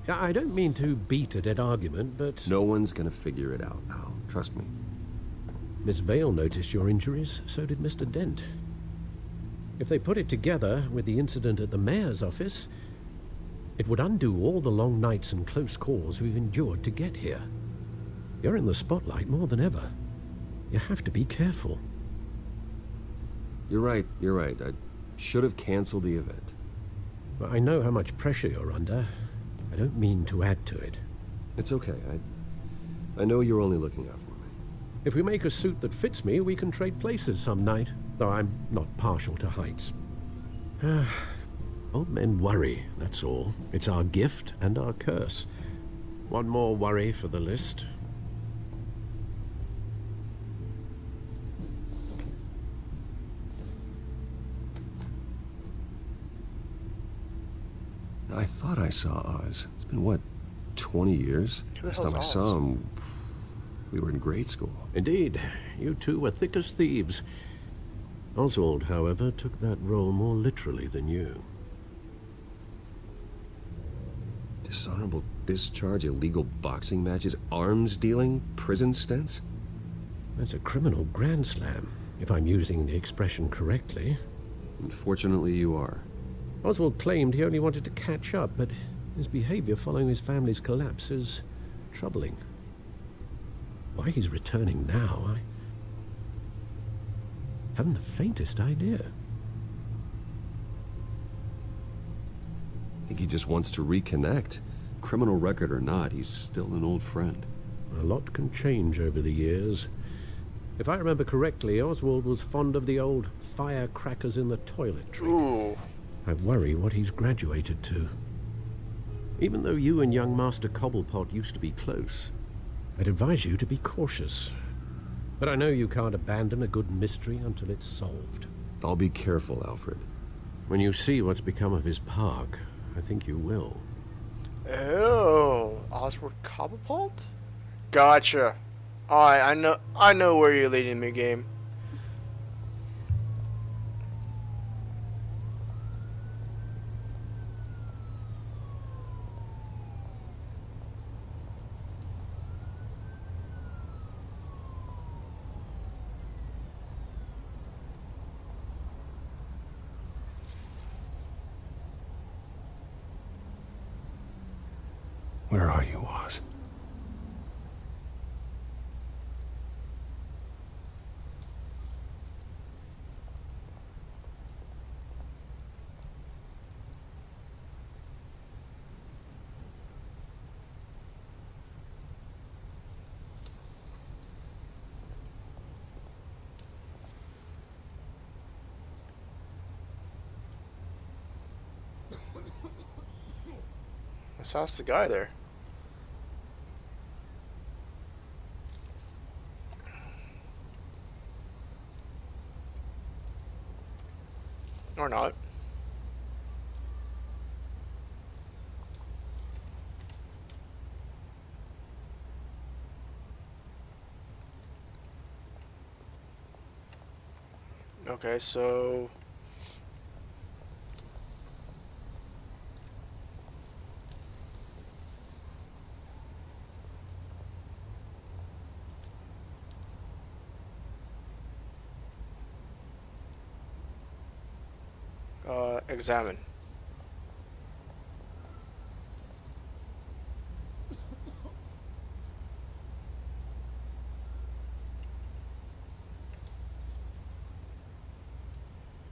Speaker 7: I don't mean to beat a dead argument, but...
Speaker 2: No one's gonna figure it out now. Trust me.
Speaker 7: Miss Vale noticed your injuries, so did Mr. Dent. If they put it together with the incident at the mayor's office, it would undo all the long nights and close calls we've endured to get here. You're in the spotlight more than ever. You have to be careful.
Speaker 2: You're right. I should have canceled the event.
Speaker 7: But I know how much pressure you're under. I don't mean to add to it.
Speaker 2: It's okay. I know you're only looking out for me.
Speaker 7: If we make a suit that fits me, we can trade places some night, though I'm not partial to heights. Old men worry, that's all. It's our gift and our curse. One more worry for the list.
Speaker 2: I thought I saw Oz. It's been, what, 20 years?
Speaker 1: Who the
Speaker 2: Last
Speaker 1: hell's
Speaker 2: time I
Speaker 1: Oz?
Speaker 2: saw him, we were in grade school.
Speaker 7: Indeed, you two were thick as thieves. Oswald, however, took that role more literally than you.
Speaker 2: Dishonorable discharge, illegal boxing matches, arms dealing, prison stints?
Speaker 7: That's a criminal grand slam, if I'm using the expression correctly.
Speaker 2: Unfortunately, you are.
Speaker 7: Oswald claimed he only wanted to catch up, but his behavior following his family's collapse is troubling. Why he's returning now, I haven't the faintest idea.
Speaker 2: I think he just wants to reconnect. Criminal record or not, he's still an old friend.
Speaker 7: A lot can change over the years. If I remember correctly, Oswald was fond of the old firecrackers in the toilet trick.
Speaker 1: Ooh.
Speaker 7: I worry what he's graduated to. Even though you and young Master Cobblepot used to be close, I'd advise you to be cautious. But I know you can't abandon a good mystery until it's solved.
Speaker 2: I'll be careful, Alfred.
Speaker 7: When you see what's become of his park, I think you will.
Speaker 1: Oh, Oswald Cobblepot? Gotcha. Alright, I know where you're leading me, game.
Speaker 2: Where are you, Oz?
Speaker 1: I saw the guy there. Or not. Okay, so examine.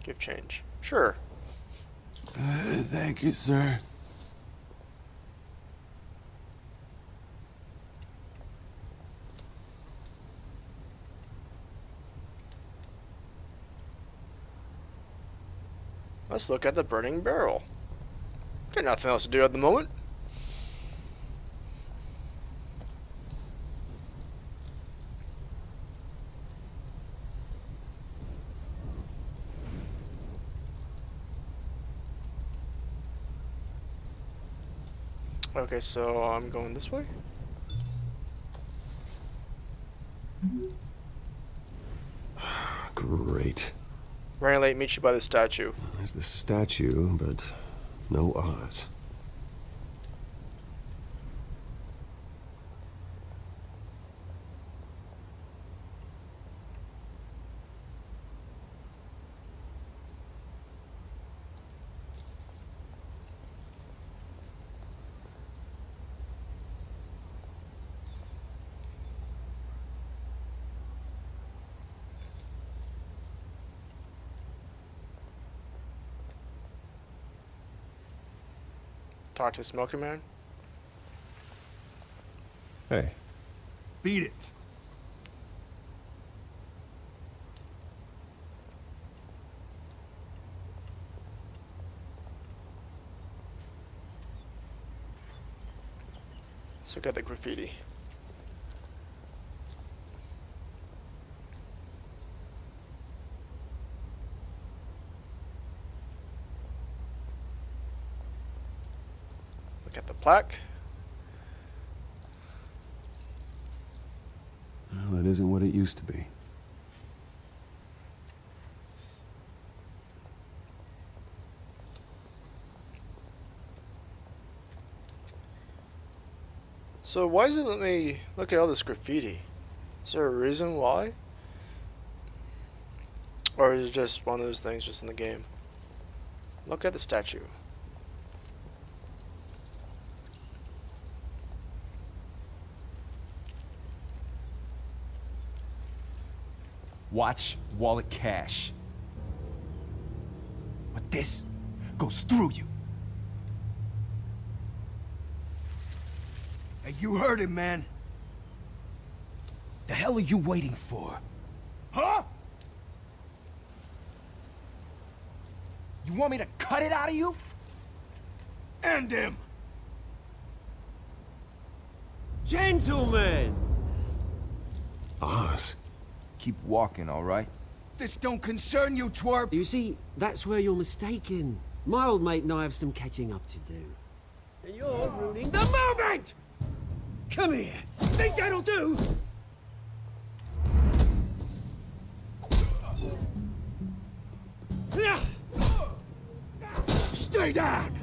Speaker 1: Give change. Sure.
Speaker 18: Thank you, sir.
Speaker 1: Let's look at the burning barrel. Got nothing else to do at the moment. Okay, so I'm going this way.
Speaker 2: Great.
Speaker 1: Running late, meet you by the statue.
Speaker 2: There's the statue, but no Oz.
Speaker 1: Talk to Smoky Man.
Speaker 2: Hey.
Speaker 4: Beat it.
Speaker 1: So get the graffiti. Look at the plaque.
Speaker 2: Well, it isn't what it used to be.
Speaker 1: So why does it let me look at all this graffiti? Is there a reason why? Or is it just one of those things just in the game? Look at the statue.
Speaker 4: Watch wallet cash. But this goes through you. Hey, you heard him, man. The hell are you waiting for? Huh? You want me to cut it out of you? End him!
Speaker 19: Gentlemen!
Speaker 2: Oz.
Speaker 4: Keep walking, all right? This don't concern you, twerp!
Speaker 19: You see, that's where you're mistaken. My old mate and I have some catching up to do. And you're ruining the moment! Come here! Think that'll do? Stay down!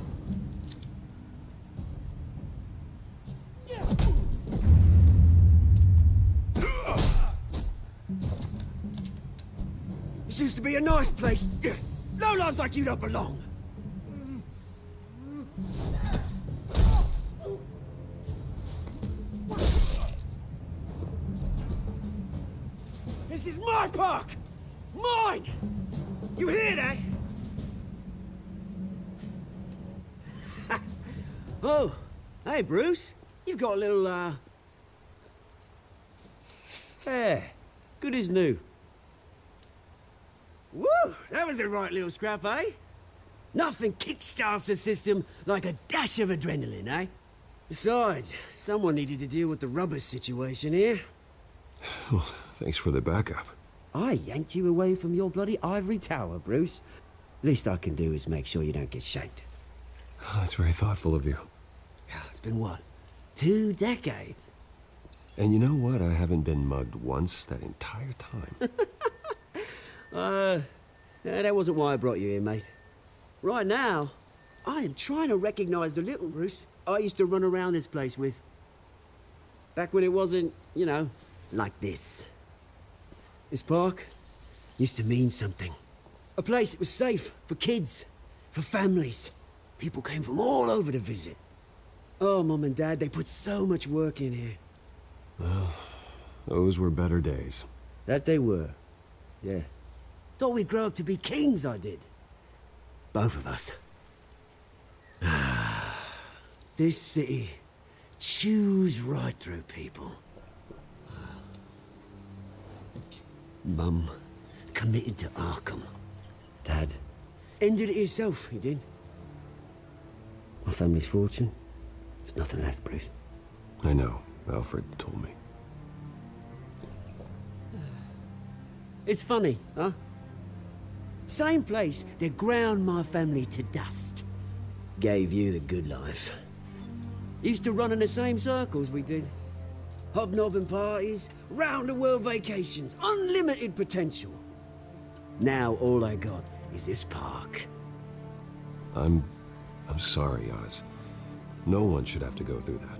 Speaker 19: This used to be a nice place. No lives like you don't belong. This is my park! Mine! You hear that? Oh, hey, Bruce. You've got a little, hair. Good as new. Woo! That was a right little scrap, eh? Nothing kickstarts the system like a dash of adrenaline, eh? Besides, someone needed to deal with the rubber situation here.
Speaker 2: Well, thanks for the backup.
Speaker 19: I yanked you away from your bloody ivory tower, Bruce. Least I can do is make sure you don't get shanked.
Speaker 2: Oh, that's very thoughtful of you.
Speaker 19: Yeah, it's been what? 2 decades?
Speaker 2: And you know what? I haven't been mugged once that entire time.
Speaker 19: That wasn't why I brought you here, mate. Right now, I am trying to recognize the little Bruce I used to run around this place with. Back when it wasn't, you know, like this. This park used to mean something. A place that was safe for kids, for families. People came from all over to visit. Oh, Mum and Dad, they put so much work in here.
Speaker 2: Well, those were better days.
Speaker 19: That they were. Yeah. Thought we'd grow up to be kings, I did. Both of us. This city chews right through people. Mum committed to Arkham. Dad ended it himself, he did. My family's fortune, there's nothing left, Bruce.
Speaker 2: I know. Alfred told me.
Speaker 19: It's funny, huh? Same place that ground my family to dust. Gave you the good life. Used to run in the same circles we did. Hobnobbing parties, round-the-world vacations, unlimited potential. Now all I got is this park.
Speaker 2: I'm sorry, Oz. No one should have to go through that.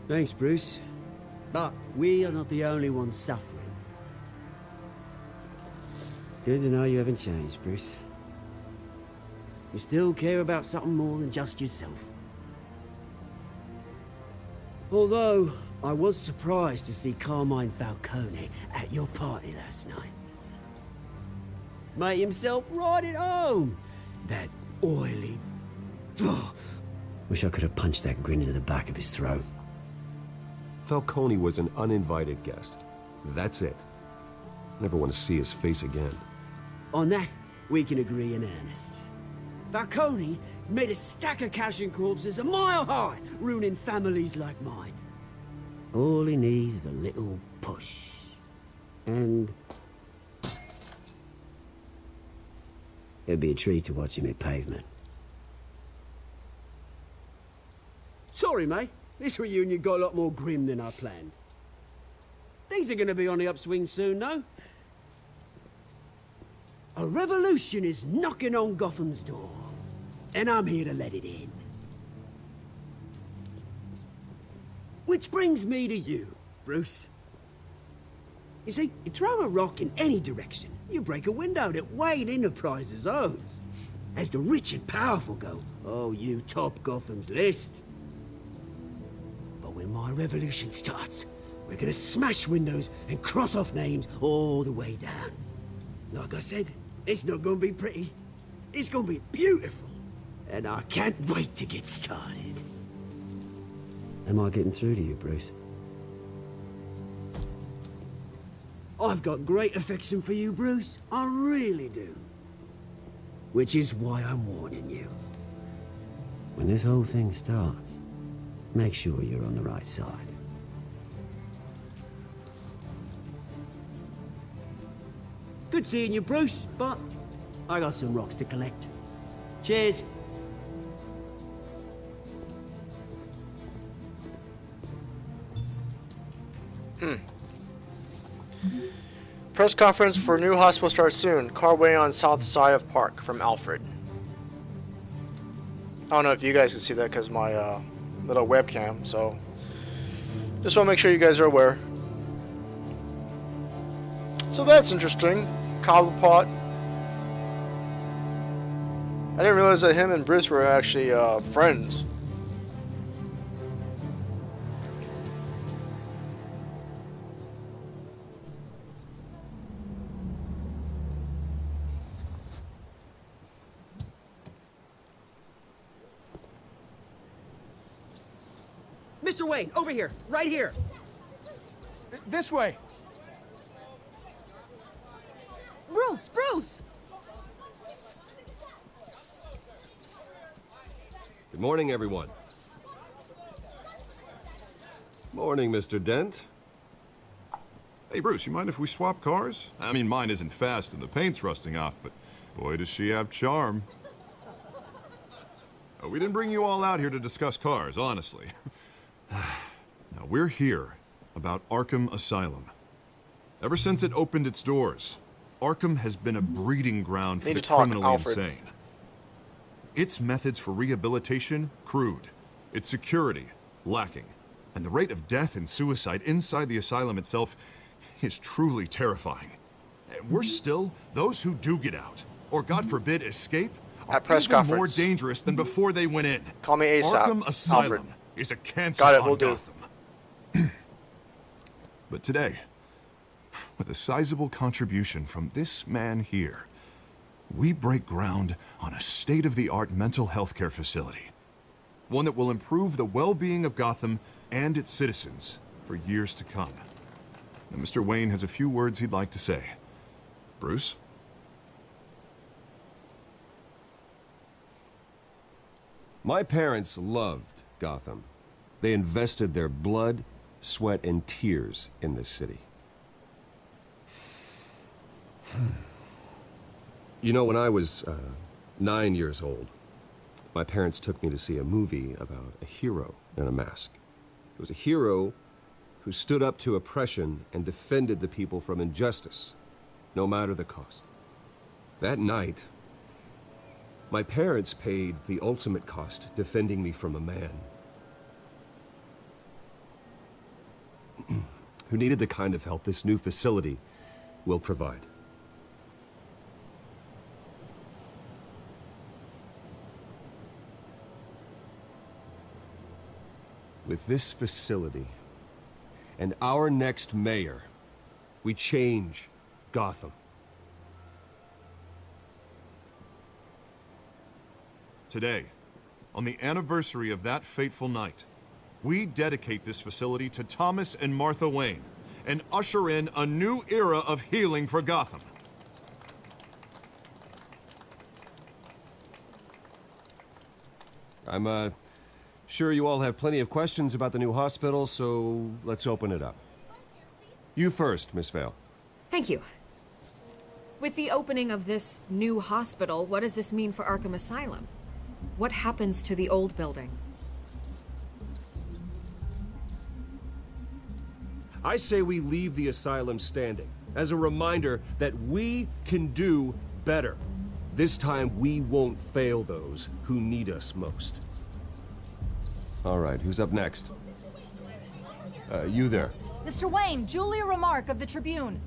Speaker 19: Thanks, Bruce. But we are not the only ones suffering. Good to know you haven't changed, Bruce. You still care about something more than just yourself. Although, I was surprised to see Carmine Falcone at your party last night. Made himself right at home. That oily... Oh, wish I could have punched that grin into the back of his throat.
Speaker 2: Falcone was an uninvited guest. That's it. Never want to see his face again.
Speaker 19: On that, we can agree in earnest. Falcone made a stack of cash and corpses a mile high, ruining families like mine. All he needs is a little push. And... it'd be a treat to watch him hit pavement. Sorry, mate. This reunion got a lot more grim than I planned. Things are gonna be on the upswing soon, though. A revolution is knocking on Gotham's door, and I'm here to let it in. Which brings me to you, Bruce. You see, you throw a rock in any direction, you break a window that Wayne Enterprises owns. As the rich and powerful go, oh, you top Gotham's list. But when my revolution starts, we're gonna smash windows and cross off names all the way down. Like I said, it's not gonna be pretty. It's gonna be beautiful. And I can't wait to get started. Am I getting through to you, Bruce? I've got great affection for you, Bruce. I really do. Which is why I'm warning you. When this whole thing starts, make sure you're on the right side. Good seeing you, Bruce, but I got some rocks to collect. Cheers.
Speaker 1: Press conference for new hospital starts soon. Car waiting on south side of park from Alfred. I don't know if you guys can see that because my little webcam, so just want to make sure you guys are aware. So that's interesting. Cobblepot. I didn't realize that him and Bruce were actually friends.
Speaker 19: Mr. Wayne, over here, right here.
Speaker 4: This way.
Speaker 8: Bruce, Bruce!
Speaker 2: Good morning, everyone. Morning, Mr. Dent.
Speaker 10: Hey, Bruce, you mind if we swap cars? I mean, mine isn't fast and the paint's rusting off, but boy, does she have charm. We didn't bring you all out here to discuss cars, honestly. Now, we're here about Arkham Asylum. Ever since it opened its doors, Arkham has been a breeding ground for the criminally insane. Its methods for rehabilitation, crude. Its security, lacking. And the rate of death and suicide inside the asylum itself is truly terrifying. We're still, those who do get out, or God forbid escape, are even more dangerous than before they went in.
Speaker 1: Call me ASAP.
Speaker 10: Arkham Asylum
Speaker 1: Alfred.
Speaker 10: is a cancer
Speaker 1: Got it,
Speaker 10: on
Speaker 1: we'll do.
Speaker 10: Gotham. But today, with a sizable contribution from this man here, we break ground on a state-of-the-art mental health care facility. One that will improve the well-being of Gotham and its citizens for years to come. Now, Mr. Wayne has a few words he'd like to say. Bruce?
Speaker 2: My parents loved Gotham. They invested their blood, sweat, and tears in this city. You know, when I was 9 years old, my parents took me to see a movie about a hero in a mask. It was a hero who stood up to oppression and defended the people from injustice, no matter the cost. That night, my parents paid the ultimate cost defending me from a man who needed the kind of help this new facility will provide. With this facility and our next mayor, we change Gotham.
Speaker 10: Today, on the anniversary of that fateful night, we dedicate this facility to Thomas and Martha Wayne and usher in a new era of healing for Gotham.
Speaker 2: I'm sure you all have plenty of questions about the new hospital, so let's open it up. You first, Miss Vale.
Speaker 14: Thank you. With the opening of this new hospital, what does this mean for Arkham Asylum? What happens to the old building?
Speaker 2: I say we leave the asylum standing, as a reminder that we can do better. This time, we won't fail those who need us most. All right, who's up next? You there.
Speaker 20: Mr. Wayne, Julia Remark of the Tribune.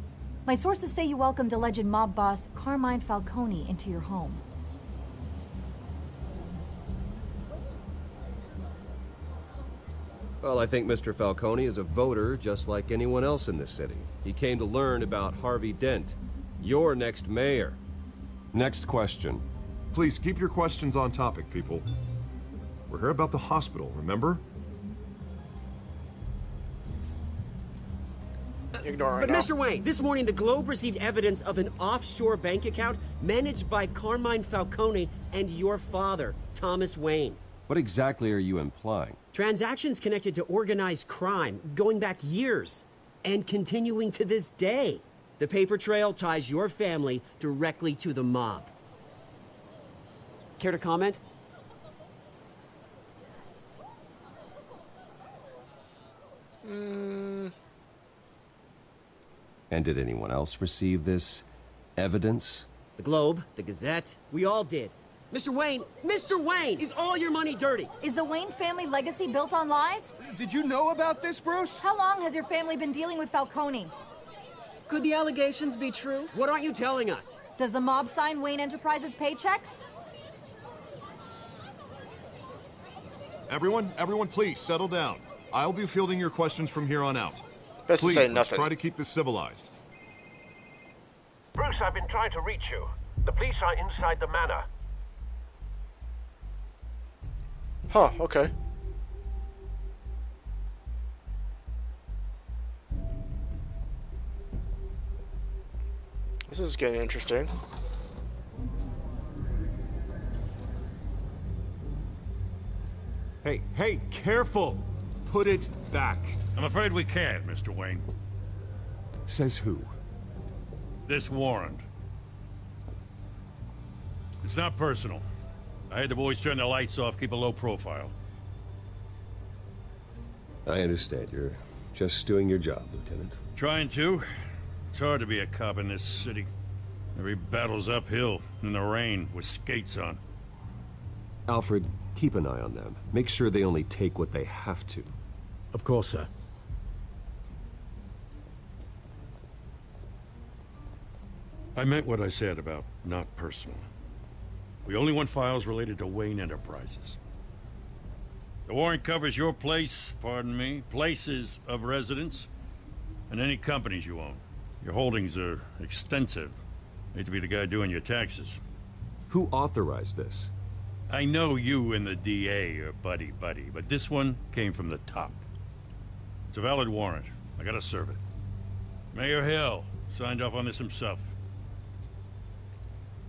Speaker 20: My sources say you welcomed alleged mob boss Carmine Falcone into your home.
Speaker 2: Well, I think Mr. Falcone is a voter just like anyone else in this city. He came to learn about Harvey Dent, your next mayor. Next question.
Speaker 10: Please keep your questions on topic, people. We're here about the hospital, remember?
Speaker 1: Ignore
Speaker 19: But Mr. Wayne, this morning the Globe received evidence of an offshore bank account managed by Carmine Falcone and your father, Thomas Wayne.
Speaker 2: What exactly are you implying?
Speaker 19: Transactions connected to organized crime, going back years, and continuing to this day. The paper trail ties your family directly to the mob. Care to comment?
Speaker 2: And did anyone else receive this evidence?
Speaker 19: The Globe, the Gazette, we all did. Mr. Wayne, is all your money dirty?
Speaker 20: Is the Wayne family legacy built on lies?
Speaker 4: Did you know about this, Bruce?
Speaker 20: How long has your family been dealing with Falcone?
Speaker 8: Could the allegations be true?
Speaker 19: What aren't you telling us?
Speaker 20: Does the mob sign Wayne Enterprises paychecks?
Speaker 10: Everyone, please settle down. I'll be fielding your questions from here on out.
Speaker 1: Best to
Speaker 10: Please,
Speaker 1: say
Speaker 10: let's
Speaker 1: nothing.
Speaker 10: try to keep this civilized.
Speaker 21: Bruce, I've been trying to reach you. The police are inside the manor.
Speaker 1: Huh, okay. This is getting interesting.
Speaker 2: Hey, careful! Put it back.
Speaker 12: I'm afraid we can't, Mr. Wayne.
Speaker 2: Says who?
Speaker 12: This warrant. It's not personal. I had the boys turn the lights off, keep a low profile.
Speaker 2: I understand. You're just doing your job, Lieutenant.
Speaker 12: Trying to. It's hard to be a cop in this city. Every battle's uphill, in the rain, with skates on.
Speaker 2: Alfred, keep an eye on them. Make sure they only take what they have to.
Speaker 7: Of course, sir.
Speaker 12: I meant what I said about not personal. We only want files related to Wayne Enterprises. The warrant covers your place, pardon me, places of residence, and any companies you own. Your holdings are extensive. Hate to be the guy doing your taxes.
Speaker 2: Who authorized this?
Speaker 12: I know you and the DA are buddy-buddy, but this one came from the top. It's a valid warrant. I gotta serve it. Mayor Hill signed off on this himself.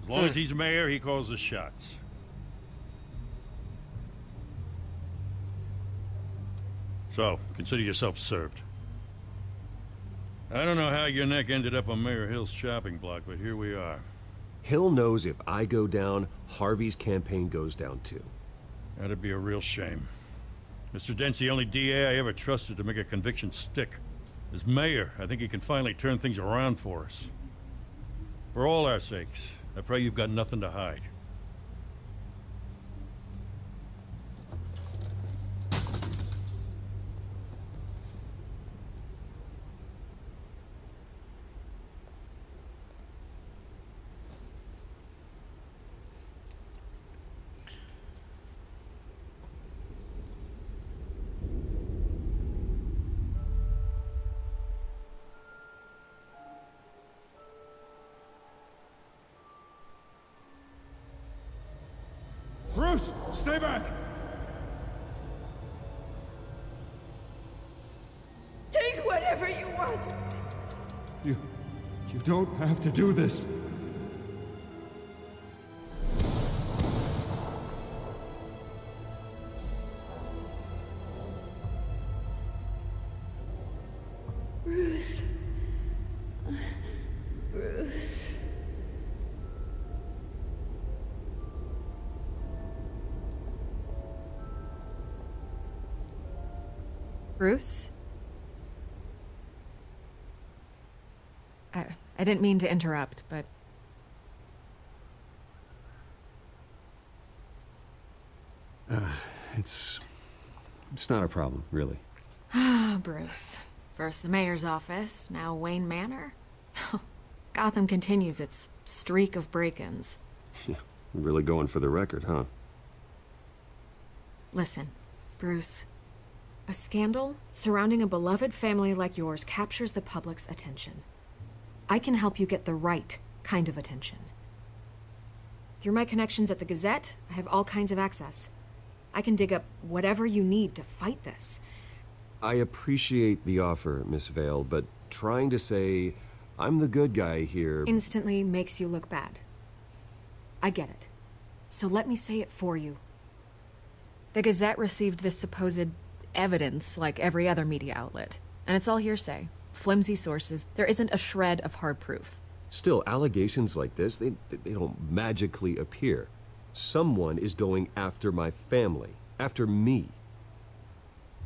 Speaker 12: As long as he's mayor, he calls the shots. So, consider yourself served. I don't know how your neck ended up on Mayor Hill's shopping block, but here we are.
Speaker 2: Hill knows if I go down, Harvey's campaign goes down too.
Speaker 12: That'd be a real shame.
Speaker 6: Mr. Dent's the only DA I ever trusted to make a conviction stick. As mayor, I think he can finally turn things around for us. For all our sakes, I pray you've got nothing to hide.
Speaker 2: Bruce, stay back!
Speaker 13: Take whatever you want.
Speaker 2: You don't have to do this.
Speaker 13: Bruce. Bruce.
Speaker 14: Bruce? I didn't mean to interrupt, but...
Speaker 22: It's not a problem, really.
Speaker 14: Ah, Bruce. First the mayor's office, now Wayne Manor. Gotham continues its streak of break-ins.
Speaker 22: Yeah, really going for the record, huh?
Speaker 14: Listen, Bruce. A scandal surrounding a beloved family like yours captures the public's attention. I can help you get the right kind of attention. Through my connections at the Gazette, I have all kinds of access. I can dig up whatever you need to fight this.
Speaker 22: I appreciate the offer, Miss Vale, but trying to say I'm the good guy here...
Speaker 14: Instantly makes you look bad. I get it. So let me say it for you. The Gazette received this supposed evidence like every other media outlet, and it's all hearsay. Flimsy sources. There isn't a shred of hard proof.
Speaker 22: Still, allegations like this, they don't magically appear. Someone is going after my family, after me.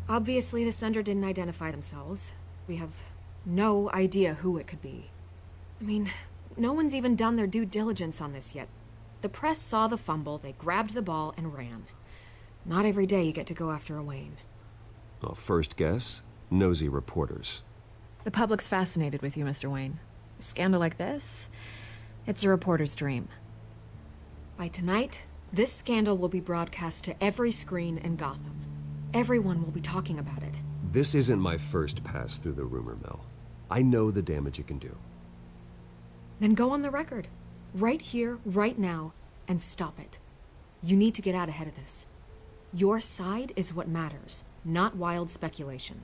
Speaker 14: Obviously, the sender didn't identify themselves. We have no idea who it could be. I mean, no one's even done their due diligence on this yet. The press saw the fumble, they grabbed the ball and ran. Not every day you get to go after a Wayne.
Speaker 22: Well, first guess, nosy reporters.
Speaker 14: The public's fascinated with you, Mr. Wayne. A scandal like this, it's a reporter's dream. By tonight, this scandal will be broadcast to every screen in Gotham. Everyone will be talking about it.
Speaker 22: This isn't my first pass through the rumor mill. I know the damage it can do.
Speaker 14: Then go on the record. Right here, right now, and stop it. You need to get out ahead of this. Your side is what matters, not wild speculation.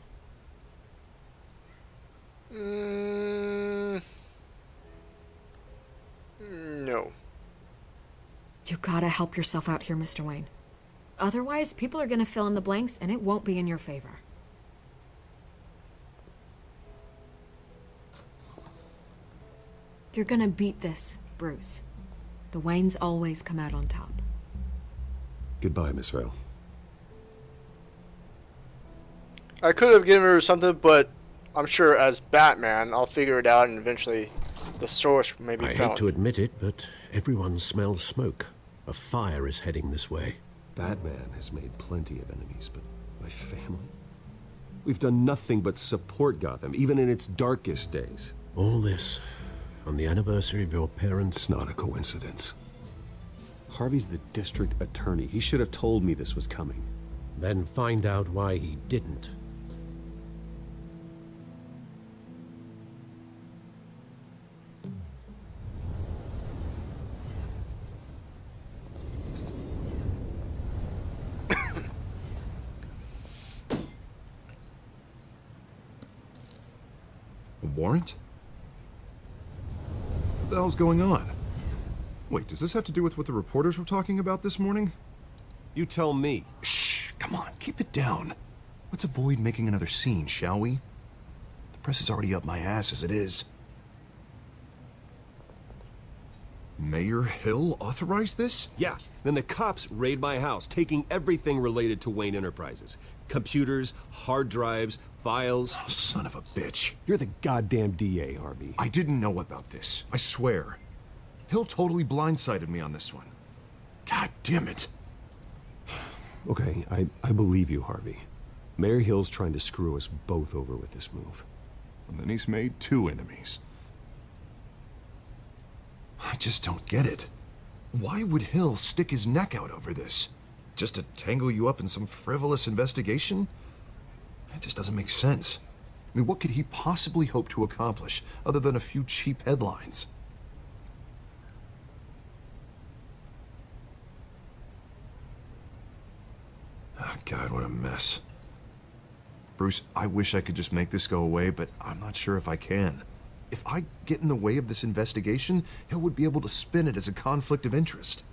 Speaker 1: No.
Speaker 14: You gotta help yourself out here, Mr. Wayne. Otherwise, people are gonna fill in the blanks and it won't be in your favor. You're gonna beat this, Bruce. The Waynes always come out on top.
Speaker 22: Goodbye, Miss Vale.
Speaker 1: I could have given her something, but I'm sure as Batman, I'll figure it out and eventually the source may be
Speaker 7: I
Speaker 1: found.
Speaker 7: hate to admit it, but everyone smells smoke. A fire is heading this way.
Speaker 22: Batman has made plenty of enemies, but my family? We've done nothing but support Gotham, even in its darkest days.
Speaker 7: All this on the anniversary of your parents'...
Speaker 22: It's not a coincidence. Harvey's the district attorney. He should have told me this was coming.
Speaker 7: Then find out why he didn't.
Speaker 10: A warrant? What the hell's going on? Wait, does this have to do with what the reporters were talking about this morning?
Speaker 22: You tell me.
Speaker 10: Shh, come on, keep it down. Let's avoid making another scene, shall we? The press is already up my ass as it is. Mayor Hill authorized this?
Speaker 22: Yeah, then the cops raid my house, taking everything related to Wayne Enterprises. Computers, hard drives, files.
Speaker 10: Oh, son of a bitch.
Speaker 22: You're the goddamn DA, Harvey.
Speaker 10: I didn't know about this. I swear. Hill totally blindsided me on this one. God damn it.
Speaker 22: Okay, I believe you, Harvey. Mayor Hill's trying to screw us both over with this move.
Speaker 10: And then he's made 2 enemies. I just don't get it. Why would Hill stick his neck out over this? Just to tangle you up in some frivolous investigation? It just doesn't make sense. I mean, what could he possibly hope to accomplish other than a few cheap headlines? Oh, God, what a mess. Bruce, I wish I could just make this go away, but I'm not sure if I can. If I get in the way of this investigation, Hill would be able to spin it as a conflict of interest.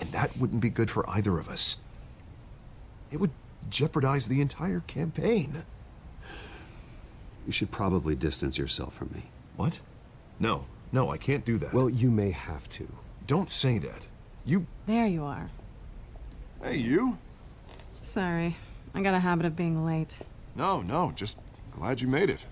Speaker 10: And that wouldn't be good for either of us. It would jeopardize the entire campaign.
Speaker 22: You should probably distance yourself from me.
Speaker 10: What? No, I can't do that.
Speaker 22: Well, you may have to.
Speaker 10: Don't say that. You...
Speaker 8: There you are.
Speaker 10: Hey, you?
Speaker 8: Sorry. I got a habit of being late.
Speaker 10: No, just glad you made it.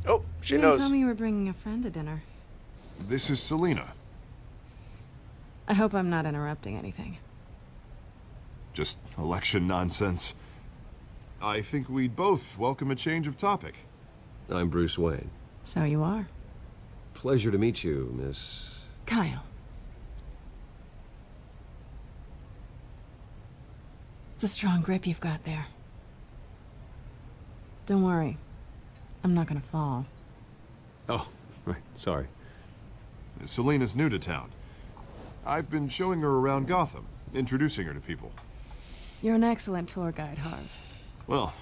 Speaker 1: Oh, she
Speaker 8: You didn't
Speaker 1: knows.
Speaker 8: tell me you were bringing a friend to dinner.
Speaker 10: This is Selena.
Speaker 8: I hope I'm not interrupting anything.
Speaker 10: Just election nonsense. I think we'd both welcome a change of topic.
Speaker 22: I'm Bruce Wayne.
Speaker 8: So you are.
Speaker 22: Pleasure to meet you, Miss...
Speaker 8: Kyle. It's a strong grip you've got there. Don't worry. I'm not gonna fall.
Speaker 22: Oh, right, sorry.
Speaker 10: Selena's new to town. I've been showing her around Gotham, introducing her to people.
Speaker 8: You're an excellent tour guide, Harv.
Speaker 10: Well,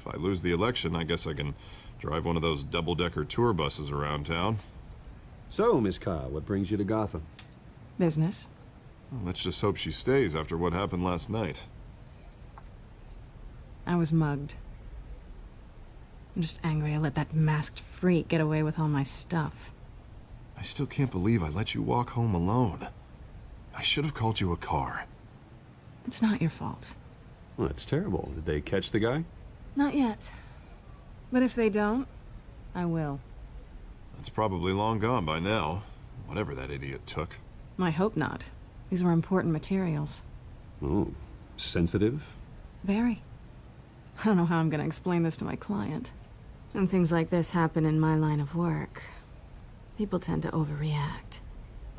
Speaker 10: if I lose the election, I guess I can drive one of those double-decker tour buses around town.
Speaker 22: So, Miss Kyle, what brings you to Gotham?
Speaker 8: Business.
Speaker 10: Well, let's just hope she stays after what happened last night.
Speaker 8: I was mugged. I'm just angry I let that masked freak get away with all my stuff.
Speaker 10: I still can't believe I let you walk home alone. I should have called you a car.
Speaker 8: It's not your fault.
Speaker 22: Well, that's terrible. Did they catch the guy?
Speaker 8: Not yet. But if they don't, I will.
Speaker 10: It's probably long gone by now, whatever that idiot took.
Speaker 8: I hope not. These were important materials.
Speaker 22: Ooh, sensitive?
Speaker 8: Very. I don't know how I'm gonna explain this to my client. When things like this happen in my line of work, people tend to overreact.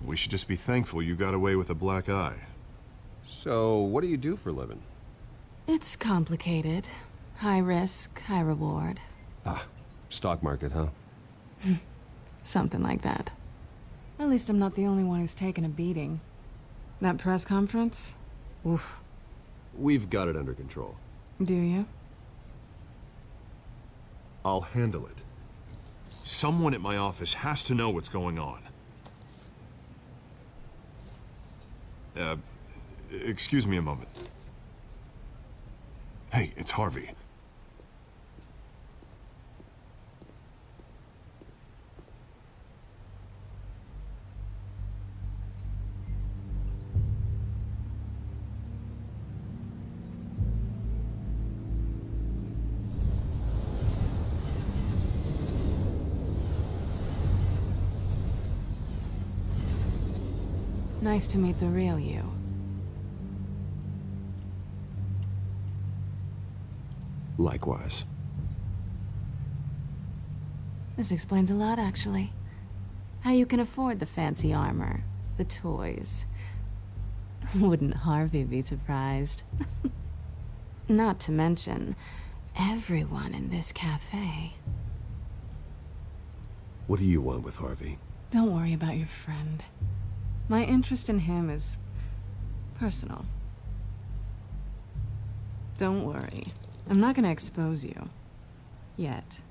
Speaker 10: We should just be thankful you got away with a black eye.
Speaker 22: So, what do you do for a living?
Speaker 8: It's complicated. High risk, high reward.
Speaker 22: Ah, stock market, huh?
Speaker 8: Something like that. At least I'm not the only one who's taken a beating. That press conference? Oof.
Speaker 22: We've got it under control.
Speaker 8: Do you?
Speaker 10: I'll handle it. Someone at my office has to know what's going on. Excuse me a moment. Hey, it's Harvey.
Speaker 8: Nice to meet the real you.
Speaker 22: Likewise.
Speaker 8: This explains a lot, actually. How you can afford the fancy armor, the toys. Wouldn't Harvey be surprised? Not to mention, everyone in this cafe.
Speaker 22: What do you want with Harvey?
Speaker 8: Don't worry about your friend. My interest in him is personal. Don't worry. I'm not gonna expose you. Yet.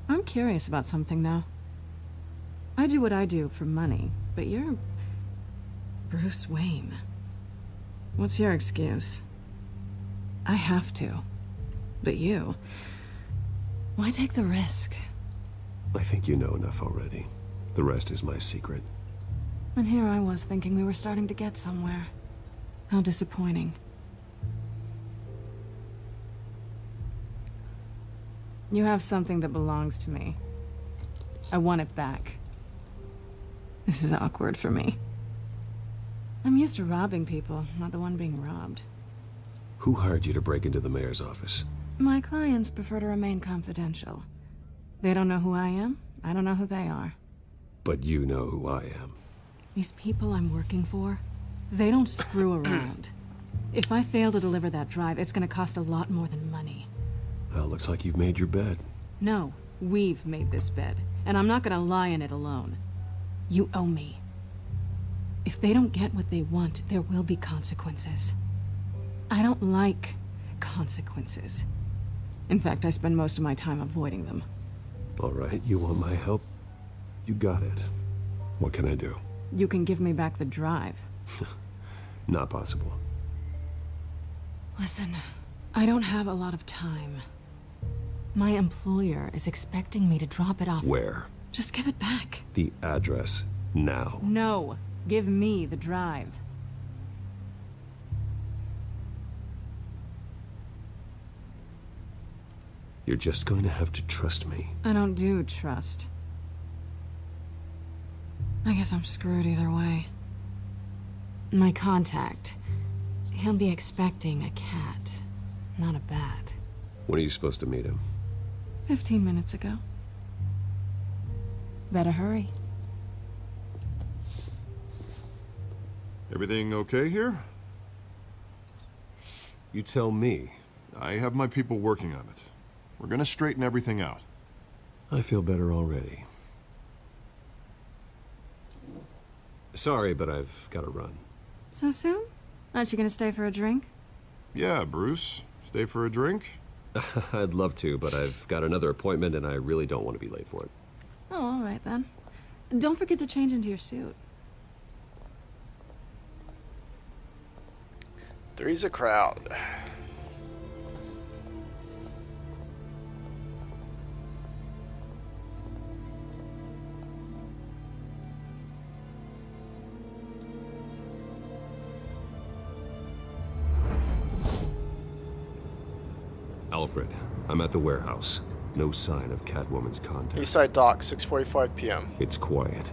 Speaker 8: I'm curious about something, though. I do what I do for money, but you're Bruce Wayne. What's your excuse? I have to. But you... why take the risk?
Speaker 22: I think you know enough already. The rest is my secret.
Speaker 8: And here I was thinking we were starting to get somewhere. How disappointing. You have something that belongs to me. I want it back. This is awkward for me. I'm used to robbing people, not the one being robbed.
Speaker 22: Who hired you to break into the mayor's office?
Speaker 8: My clients prefer to remain confidential. They don't know who I am, I don't know who they are.
Speaker 22: But you know who I am.
Speaker 8: These people I'm working for, they don't screw around. If I fail to deliver that drive, it's gonna cost a lot more than money.
Speaker 22: Well, looks like you've made your bed.
Speaker 8: No, we've made this bed, and I'm not gonna lie in it alone. You owe me. If they don't get what they want, there will be consequences. I don't like consequences. In fact, I spend most of my time avoiding them.
Speaker 22: All right, you want my help? You got it. What can I do?
Speaker 8: You can give me back the drive.
Speaker 22: Not possible.
Speaker 8: Listen, I don't have a lot of time. My employer is expecting me to drop it off.
Speaker 22: Where?
Speaker 8: Just give it back.
Speaker 22: The address, now.
Speaker 8: No, give me the drive.
Speaker 22: You're just going to have to trust me.
Speaker 8: I don't do trust. I guess I'm screwed either way. My contact, he'll be expecting a cat, not a bat.
Speaker 22: When are you supposed to meet him?
Speaker 8: 15 minutes ago. Better hurry.
Speaker 10: Everything okay here?
Speaker 22: You tell me.
Speaker 10: I have my people working on it. We're gonna straighten everything out.
Speaker 22: I feel better already. Sorry, but I've got to run.
Speaker 8: So soon? Aren't you gonna stay for a drink?
Speaker 10: Yeah, Bruce. Stay for a drink?
Speaker 22: I'd love to, but I've got another appointment and I really don't want to be late for it.
Speaker 8: Oh, all right then. Don't forget to change into your suit.
Speaker 1: Three's a crowd.
Speaker 22: Alfred, I'm at the warehouse. No sign of Catwoman's contact.
Speaker 1: Eastside Dock, 6:45 p.m.
Speaker 22: It's quiet.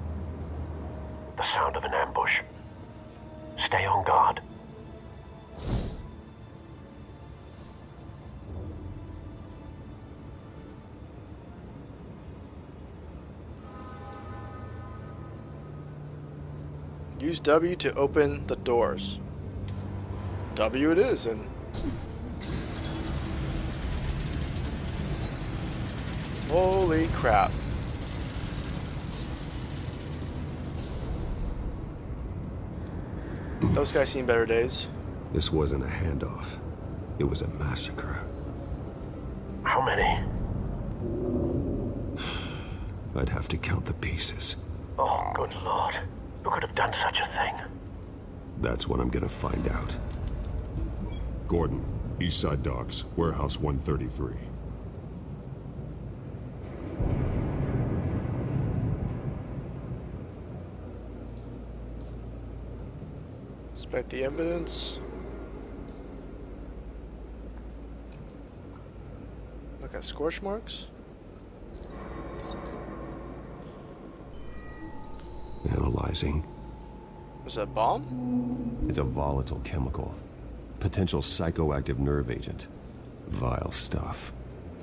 Speaker 21: The sound of an ambush. Stay on guard.
Speaker 1: Use W to open the doors. W it is, and holy crap. Those guys seen better days.
Speaker 22: This wasn't a handoff. It was a massacre.
Speaker 21: How many?
Speaker 22: I'd have to count the pieces.
Speaker 21: Oh, good lord. Who could have done such a thing?
Speaker 22: That's what I'm gonna find out.
Speaker 10: Gordon, Eastside Docks, Warehouse 133.
Speaker 1: Inspect the evidence. Look at scorch marks.
Speaker 22: Analyzing.
Speaker 1: Was that a bomb?
Speaker 22: It's a volatile chemical. Potential psychoactive nerve agent. Vile stuff.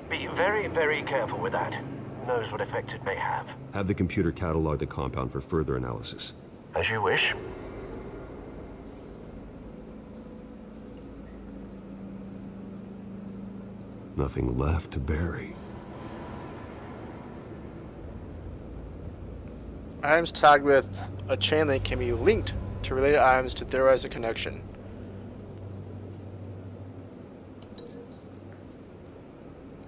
Speaker 21: Be very, very careful with that. Who knows what effect it may have.
Speaker 22: Have the computer catalog the compound for further analysis.
Speaker 21: As you wish.
Speaker 22: Nothing left to bury.
Speaker 1: Items tagged with a chain link can be linked to related items to theorize a connection.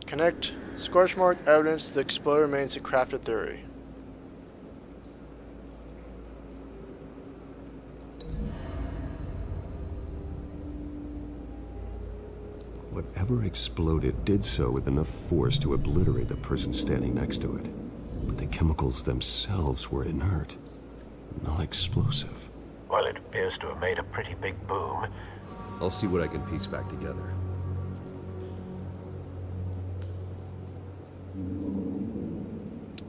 Speaker 1: Connect scorch mark evidence to the exploder remains a crafted theory.
Speaker 22: whatever exploded did so with enough force to obliterate the person standing next to it. But the chemicals themselves were inert, not explosive.
Speaker 21: Well, it appears to have made a pretty big boom.
Speaker 22: I'll see what I can piece back together.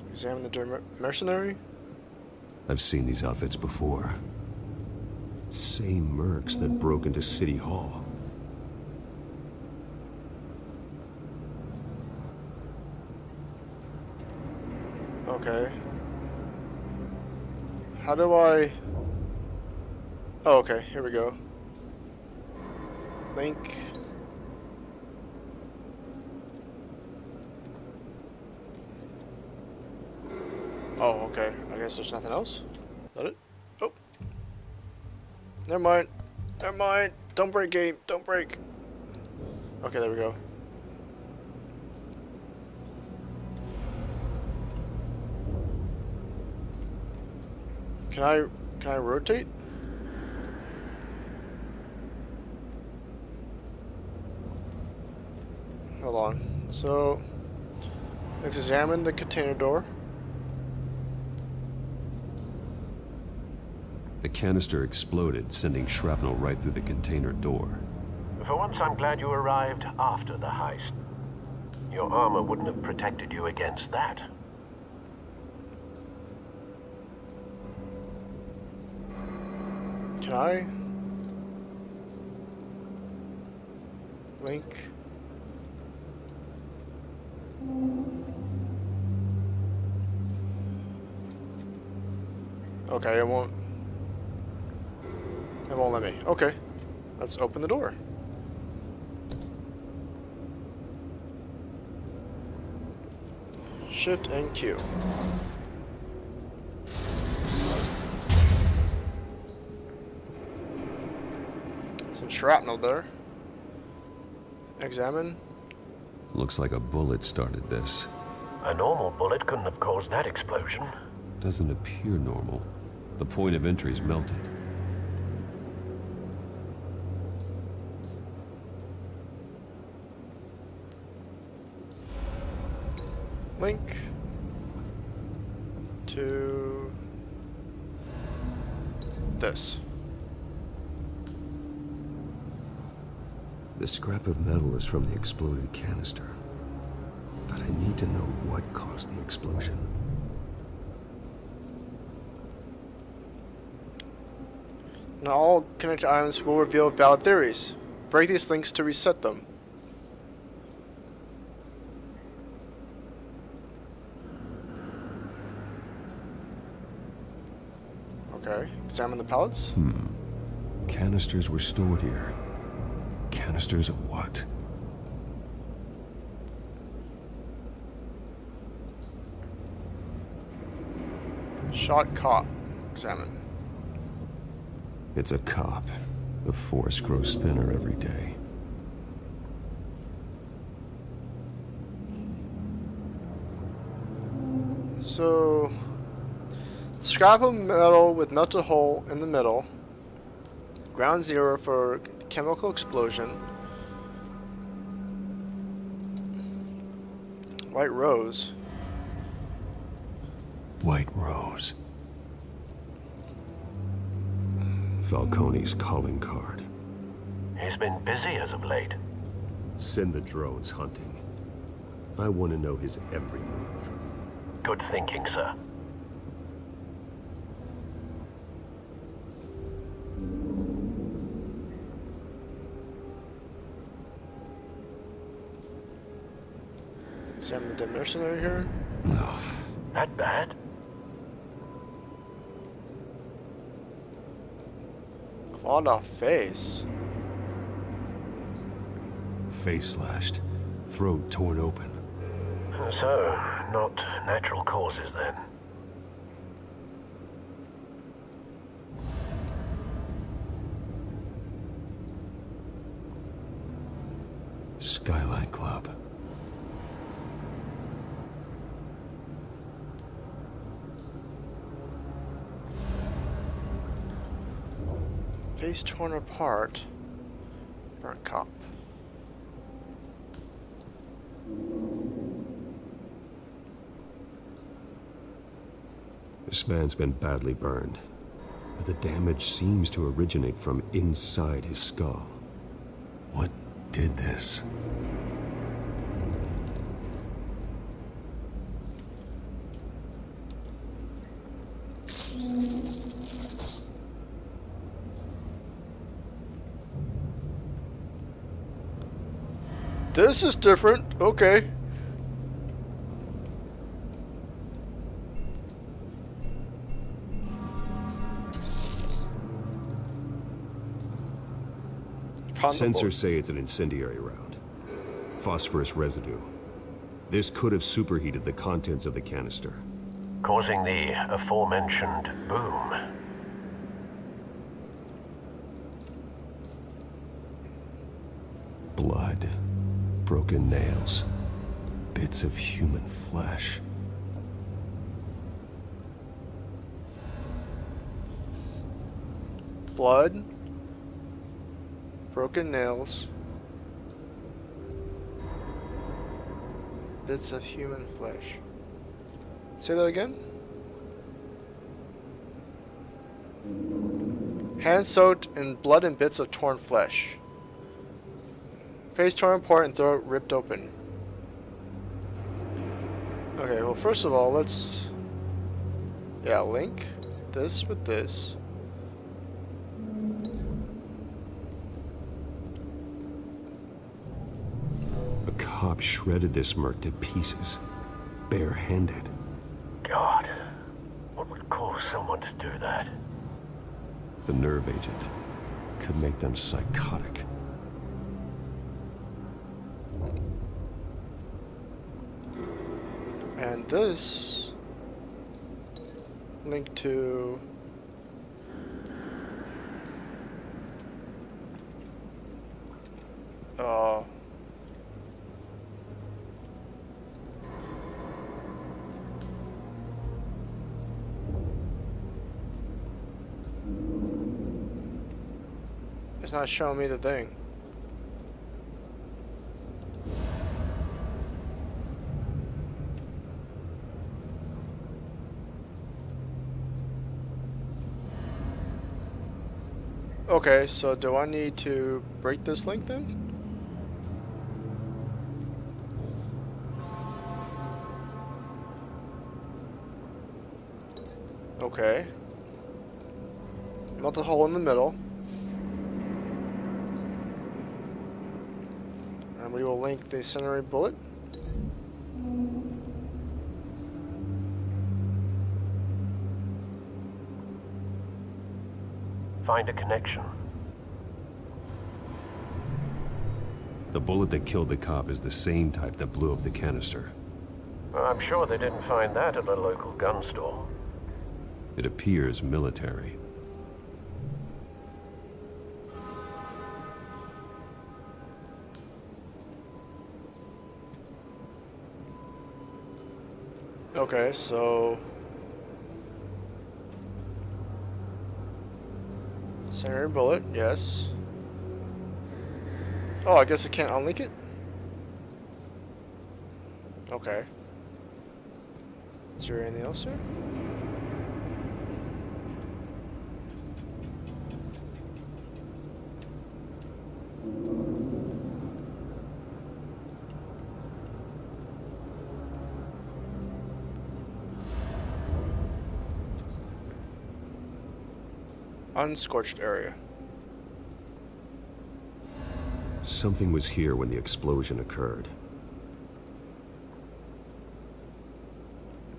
Speaker 1: Examine the mercenary?
Speaker 22: I've seen these outfits before. Same mercs that broke into City Hall.
Speaker 1: Okay. How do I... Oh, okay. Here we go. Link. Oh, okay. I guess there's nothing else. Is that it? Oh. Never mind. Never mind. Don't break, game. Don't break. Okay, there we go. Can I rotate? Hold on. So let's examine the container door.
Speaker 22: The canister exploded, sending shrapnel right through the container door.
Speaker 21: For once, I'm glad you arrived after the heist. Your armor wouldn't have protected you against that.
Speaker 1: Can I? Link. Okay, it won't let me. Okay. Let's open the door. Shift and Q. Some shrapnel there. Examine.
Speaker 22: Looks like a bullet started this.
Speaker 21: A normal bullet couldn't have caused that explosion.
Speaker 22: Doesn't appear normal. The point of entry's melted.
Speaker 1: Link to this.
Speaker 22: The scrap of metal is from the exploded canister. But I need to know what caused the explosion.
Speaker 1: Now all connected items will reveal valid theories. Break these links to reset them. Okay, examine the pallets.
Speaker 22: Canisters were stored here. Canisters of what?
Speaker 1: Shot cop. Examine.
Speaker 22: It's a cop. The force grows thinner every day.
Speaker 1: So, scrap of metal with melted hole in the middle. Ground zero for chemical explosion. White rose.
Speaker 22: White Rose. Falcone's calling card.
Speaker 21: He's been busy as of late.
Speaker 22: Send the drones hunting. I want to know his every move.
Speaker 21: Good thinking, sir.
Speaker 1: Examine the dead mercenary here.
Speaker 22: No.
Speaker 21: That bad?
Speaker 1: Clawed off face.
Speaker 22: Face slashed. Throat torn open.
Speaker 21: So, not natural causes then.
Speaker 22: Skyline Club.
Speaker 1: Face torn apart. Burnt cop.
Speaker 22: This man's been badly burned, but the damage seems to originate from inside his skull. What did this?
Speaker 1: This is different. Okay.
Speaker 22: Sensors say it's an incendiary round. Phosphorus residue. This could have superheated the contents of the canister,
Speaker 21: causing the aforementioned boom.
Speaker 22: Blood, broken nails, bits of human flesh.
Speaker 1: Blood, broken nails, bits of human flesh. Say that again? Hands soaked in blood and bits of torn flesh. Face torn apart and throat ripped open. Okay, well first of all, let's... yeah, link this with this.
Speaker 22: A cop shredded this merc to pieces, barehanded.
Speaker 21: God, what would cause someone to do that?
Speaker 22: The nerve agent could make them psychotic.
Speaker 1: And this link to it's not showing me the thing. Okay, so do I need to break this link then? Okay. Melt a hole in the middle. And we will link the incendiary bullet.
Speaker 21: Find a connection.
Speaker 22: The bullet that killed the cop is the same type that blew up the canister.
Speaker 21: Well, I'm sure they didn't find that at the local gun store.
Speaker 22: It appears military.
Speaker 1: Okay, so incendiary bullet, yes. Oh, I guess I can't unlink it? Okay. Is there anything else here? Unscorched area.
Speaker 22: Something was here when the explosion occurred.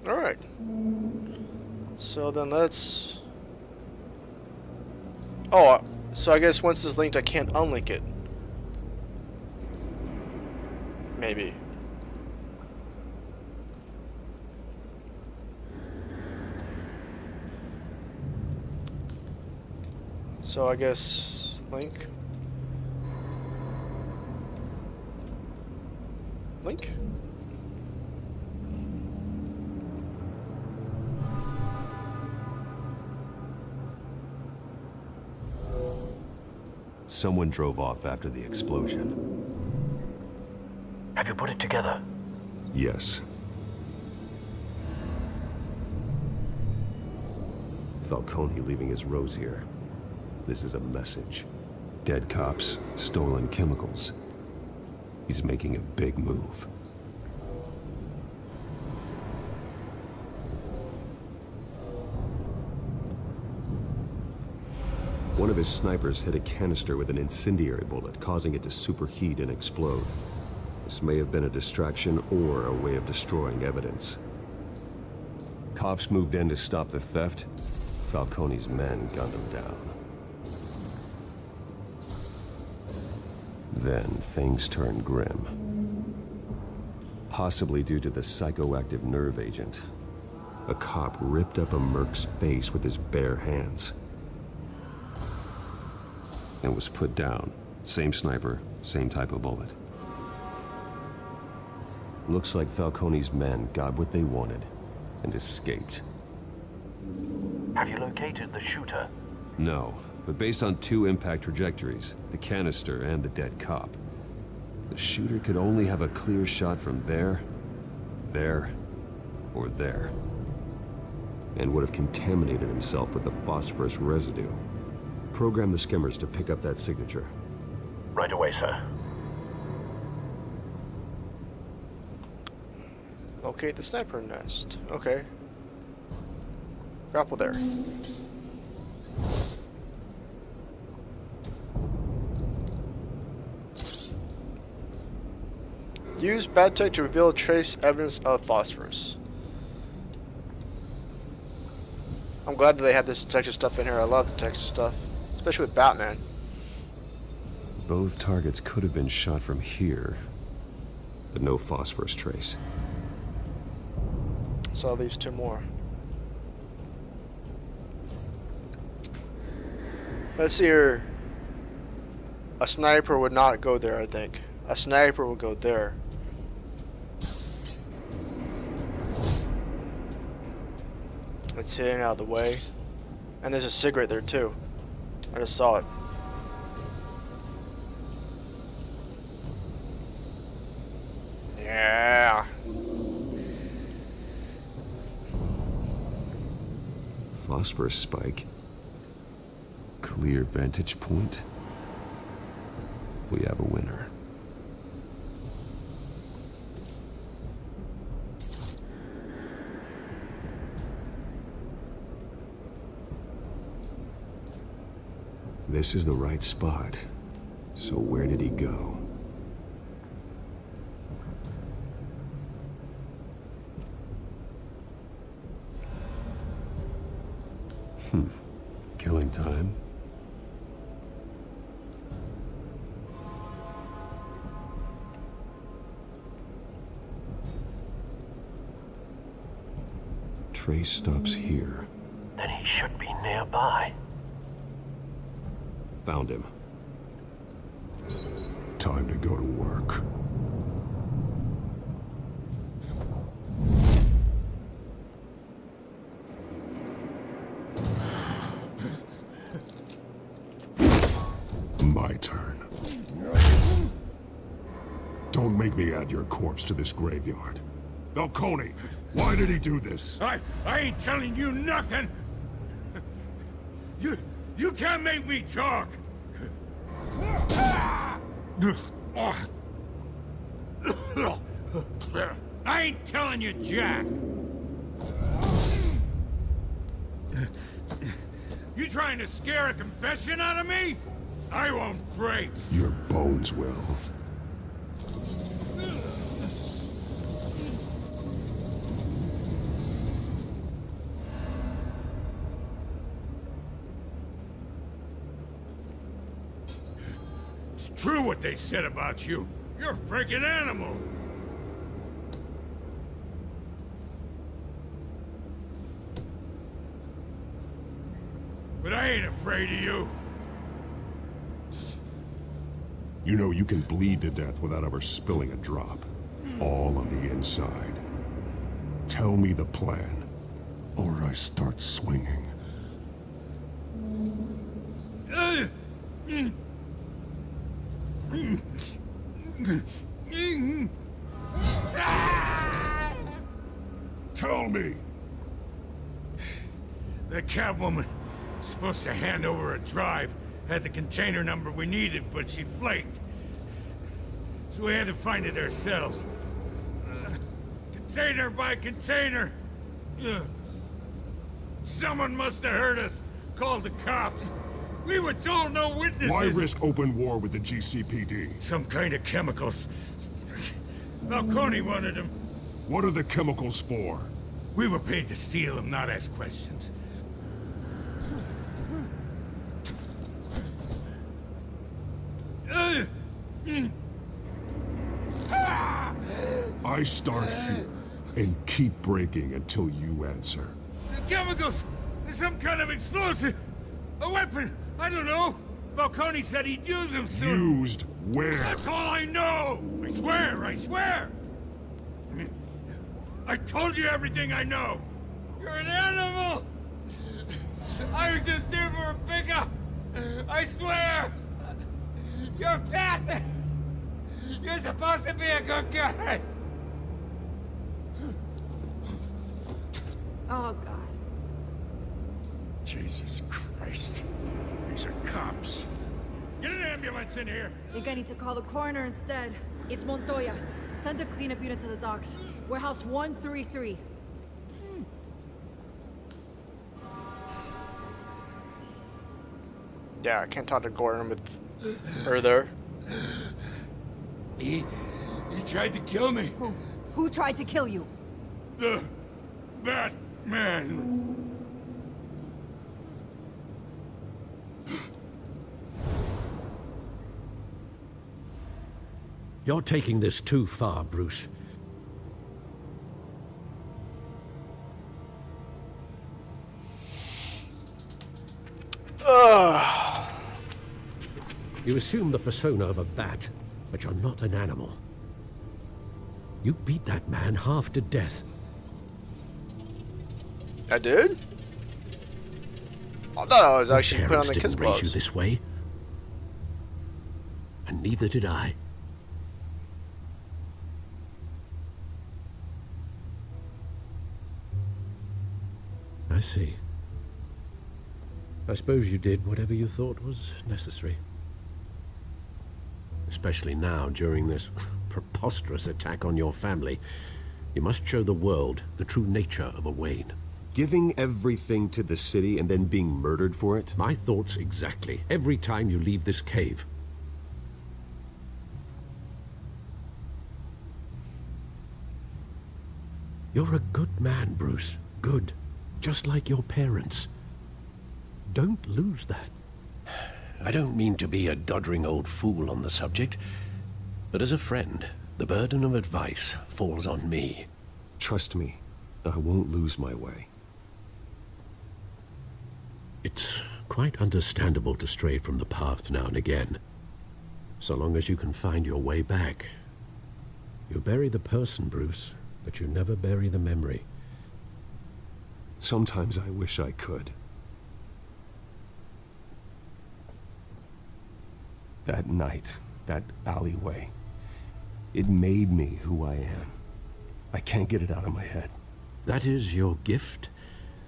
Speaker 1: Alright. So then let's... oh, so I guess once it's linked I can't unlink it. Maybe. So I guess link. Link.
Speaker 22: Someone drove off after the explosion.
Speaker 21: Have you put it together?
Speaker 22: Yes. Falcone leaving his rose here. This is a message. Dead cops, stolen chemicals. He's making a big move. One of his snipers hit a canister with an incendiary bullet, causing it to superheat and explode. This may have been a distraction or a way of destroying evidence. Cops moved in to stop the theft. Falcone's men gunned him down. Then things turned grim. Possibly due to the psychoactive nerve agent. A cop ripped up a merc's face with his bare hands. And was put down. Same sniper, same type of bullet. Looks like Falcone's men got what they wanted and escaped.
Speaker 21: Have you located the shooter?
Speaker 22: No, but based on two impact trajectories, the canister and the dead cop, the shooter could only have a clear shot from there, or there. And would have contaminated himself with the phosphorus residue. Program the skimmers to pick up that signature.
Speaker 21: Right away, sir.
Speaker 1: Locate the sniper nest. Okay. Grapple there. Use bad tech to reveal trace evidence of phosphorus. I'm glad that they have this detective stuff in here. I love detective stuff. Especially with Batman.
Speaker 22: Both targets could have been shot from here, but no phosphorus trace.
Speaker 1: So that leaves two more. Let's see here. A sniper would not go there, I think. A sniper would go there. It's hidden out of the way. And there's a cigarette there too. I just saw it. Yeah.
Speaker 22: Phosphorus spike. Clear vantage point. We have a winner. This is the right spot. So where did he go? Killing time. Trace stops here.
Speaker 21: Then he should be nearby.
Speaker 22: Found him.
Speaker 5: Time to go to work. My turn. Don't make me add your corpse to this graveyard. Falcone, why did he do this?
Speaker 15: I ain't telling you nothing! You can't make me talk! I ain't telling you, Jack! You trying to scare a confession out of me? I won't break!
Speaker 5: Your bones will.
Speaker 15: True what they said about you. You're a freaking animal. But I ain't afraid of you.
Speaker 5: You know you can bleed to death without ever spilling a drop. All on the inside. Tell me the plan, or I start swinging. Tell me!
Speaker 12: The Catwoman was supposed to hand over a drive. Had the container number we needed, but she flaked. So we had to find it ourselves. Container by container. Someone must have heard us. Called the cops. We were told no witnesses.
Speaker 5: Why risk open war with the GCPD?
Speaker 12: Some kind of chemicals. Falcone wanted them.
Speaker 5: What are the chemicals for?
Speaker 12: We were paid to steal them, not ask questions.
Speaker 5: I start here and keep breaking until you answer.
Speaker 12: The chemicals! There's some kind of explosive! A weapon! I don't know! Falcone said he'd use them soon.
Speaker 5: Used where?
Speaker 12: That's all I know! I swear, I swear! I told you everything I know! You're an animal! I was just here for a pickup! I swear! You're fat! You're supposed to be a good guy!
Speaker 20: Oh, God.
Speaker 12: Jesus Christ. These are cops. Get an ambulance in here!
Speaker 20: Think I need to call the coroner instead. It's Montoya. Send a cleanup unit to the docks. Warehouse 133.
Speaker 1: Yeah, I can't talk to Gordon with her there.
Speaker 12: He tried to kill me.
Speaker 20: Who tried to kill you?
Speaker 12: The Batman.
Speaker 7: You're taking this too far, Bruce. You assume the persona of a bat, but you're not an animal. You beat that man half to death.
Speaker 1: I did? I thought I was actually put on the kids'
Speaker 7: didn't raise you
Speaker 1: gloves.
Speaker 7: this way, and neither did I. I see. I suppose you did whatever you thought was necessary. Especially now, during this preposterous attack on your family. You must show the world the true nature of a Wayne.
Speaker 22: Giving everything to the city and then being murdered for it?
Speaker 7: My thoughts exactly. Every time you leave this cave. You're a good man, Bruce. Good. Just like your parents. Don't lose that. I don't mean to be a doddering old fool on the subject, but as a friend, the burden of advice falls on me.
Speaker 22: Trust me, I won't lose my way.
Speaker 7: It's quite understandable to stray from the path now and again, so long as you can find your way back. You bury the person, Bruce, but you never bury the memory.
Speaker 22: Sometimes I wish I could. That night, that alleyway, it made me who I am. I can't get it out of my head.
Speaker 7: That is your gift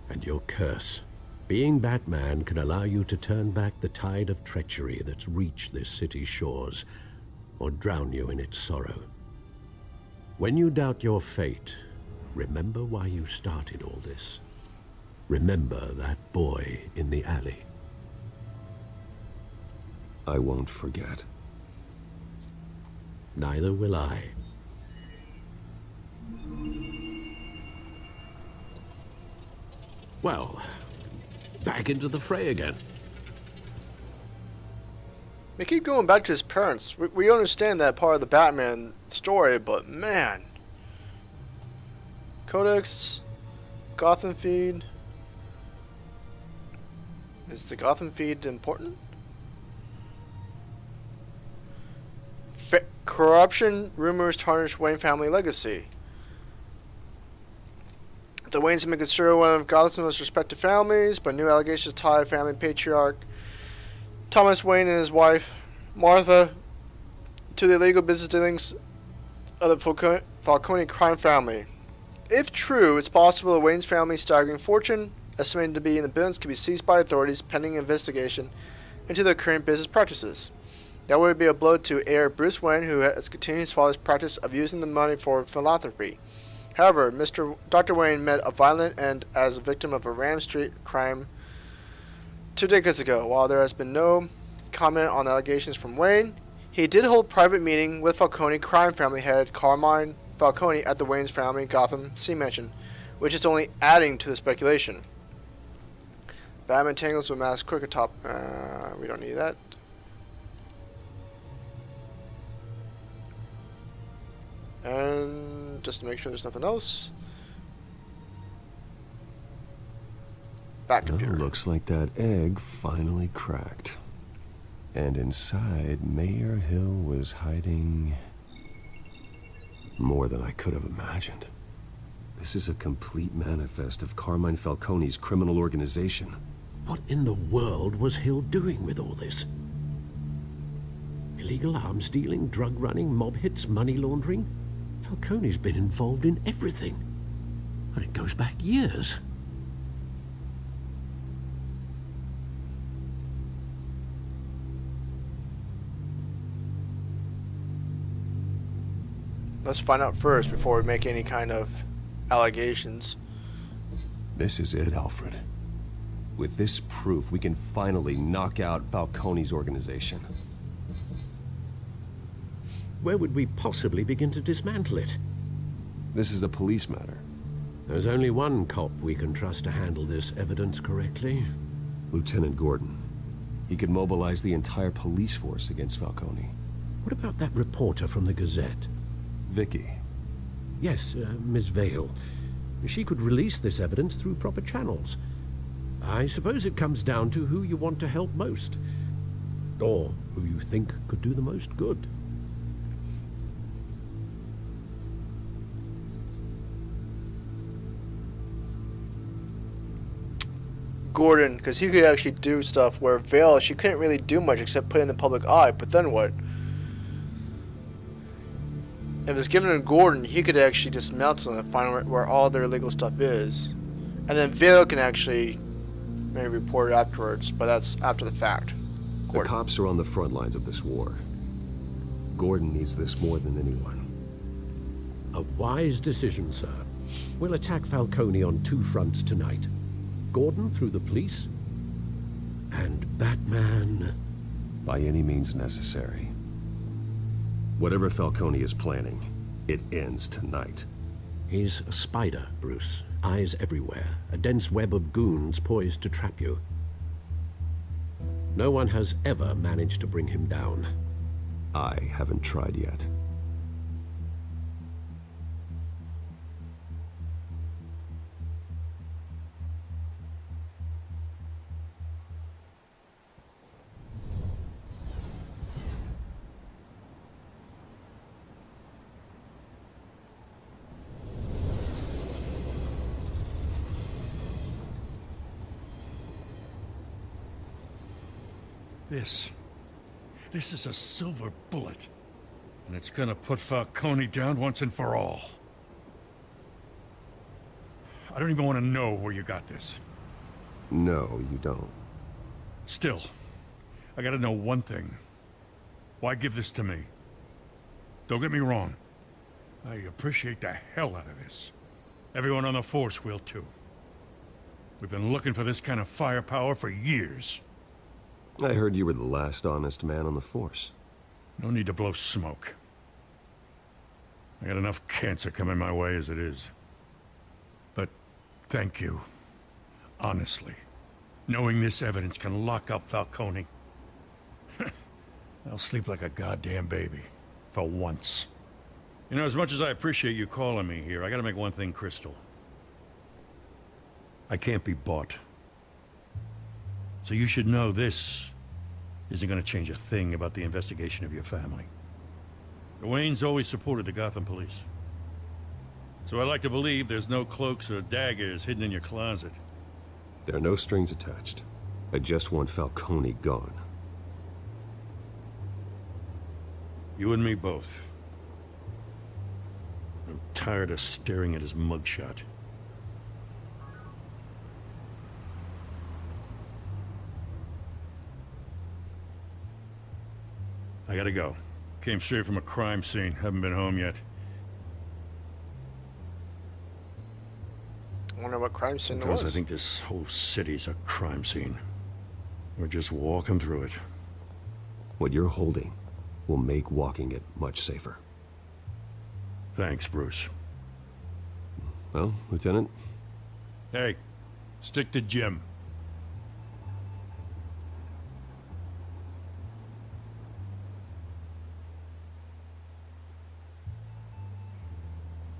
Speaker 7: and your curse. Being Batman can allow you to turn back the tide of treachery that's reached this city's shores, or drown you in its sorrow. When you doubt your fate, remember why you started all this. Remember that boy in the alley.
Speaker 22: I won't forget.
Speaker 7: Neither will I. Well, back into the fray again.
Speaker 1: They keep going back to his parents. We understand that part of the Batman story, but man. Codex, Gotham feed. Is the Gotham feed important? Corruption rumors tarnish Wayne family legacy. The Waynes have been considered one of Gotham's most respected families, but new allegations tie family patriarch Thomas Wayne and his wife, Martha, to the illegal business dealings of the Falcone crime family. If true, it's possible the Wayne's family's staggering fortune estimated to be in the billions, could be seized by authorities pending investigation into their current business practices. That would be a blow to heir Bruce Wayne, who has continued his father's practice of using the money for philanthropy. However, Dr. Wayne met a violent end as a victim of a Ram Street crime 2 decades ago. While there has been no comment on the allegations from Wayne, he did hold a private meeting with Falcone crime family head Carmine Falcone at the Wayne's family Gotham Sea Mansion, which is only adding to the speculation. Batman tangles with Mask quicker top. We don't need that. And just to make sure there's nothing else. Back computer.
Speaker 22: Well, looks like that egg finally cracked. And inside, Mayor Hill was hiding more than I could have imagined. This is a complete manifest of Carmine Falcone's criminal organization.
Speaker 7: What in the world was Hill doing with all this? Illegal arms dealing, drug running, mob hits, money laundering? Falcone's been involved in everything. And it goes back years.
Speaker 1: Let's find out first before we make any kind of allegations.
Speaker 22: This is it, Alfred. With this proof, we can finally knock out Falcone's organization.
Speaker 7: Where would we possibly begin to dismantle it?
Speaker 22: This is a police matter.
Speaker 7: There's only one cop we can trust to handle this evidence correctly.
Speaker 22: Lieutenant Gordon. He could mobilize the entire police force against Falcone.
Speaker 7: What about that reporter from the Gazette?
Speaker 22: Vicky.
Speaker 7: Yes, Miss Vale. She could release this evidence through proper channels. I suppose it comes down to who you want to help most. Or who you think could do the most good.
Speaker 1: Gordon, because he could actually do stuff where Vale, she couldn't really do much except put it in the public eye, but then what? If it was given to Gordon, he could actually dismantle it and find where all their illegal stuff is. And then Vale can actually maybe report it afterwards, but that's after the fact.
Speaker 22: Gordon. The cops are on the front lines of this war. Gordon needs this more than anyone.
Speaker 7: A wise decision, sir. We'll attack Falcone on 2 fronts tonight. Gordon through the police, and Batman...
Speaker 22: by any means necessary. Whatever Falcone is planning, it ends tonight.
Speaker 7: He's a spider, Bruce. Eyes everywhere. A dense web of goons poised to trap you. No one has ever managed to bring him down.
Speaker 22: I haven't tried yet.
Speaker 6: This is a silver bullet. And it's gonna put Falcone down once and for all. I don't even want to know where you got this.
Speaker 22: No, you don't.
Speaker 6: Still, I gotta know one thing. Why give this to me? Don't get me wrong. I appreciate the hell out of this. Everyone on the force will too. We've been looking for this kind of firepower for years.
Speaker 22: I heard you were the last honest man on the force.
Speaker 6: No need to blow smoke. I got enough cancer coming my way as it is. But thank you. Honestly. Knowing this evidence can lock up Falcone. I'll sleep like a goddamn baby. For once. You know, as much as I appreciate you calling me here, I gotta make one thing crystal. I can't be bought. So you should know this isn't going to change a thing about the investigation of your family. The Waynes always supported the Gotham police. So I like to believe there's no cloaks or daggers hidden in your closet.
Speaker 22: There are no strings attached. I just want Falcone gone.
Speaker 6: You and me both. I'm tired of staring at his mugshot. I gotta go. Came straight from a crime scene. Haven't been home yet.
Speaker 1: I wonder what crime scene it
Speaker 6: Because
Speaker 1: was.
Speaker 6: I think this whole city's a crime scene. We're just walking through it.
Speaker 22: What you're holding will make walking it much safer.
Speaker 6: Thanks, Bruce.
Speaker 22: Well, Lieutenant?
Speaker 6: Hey, stick to Jim.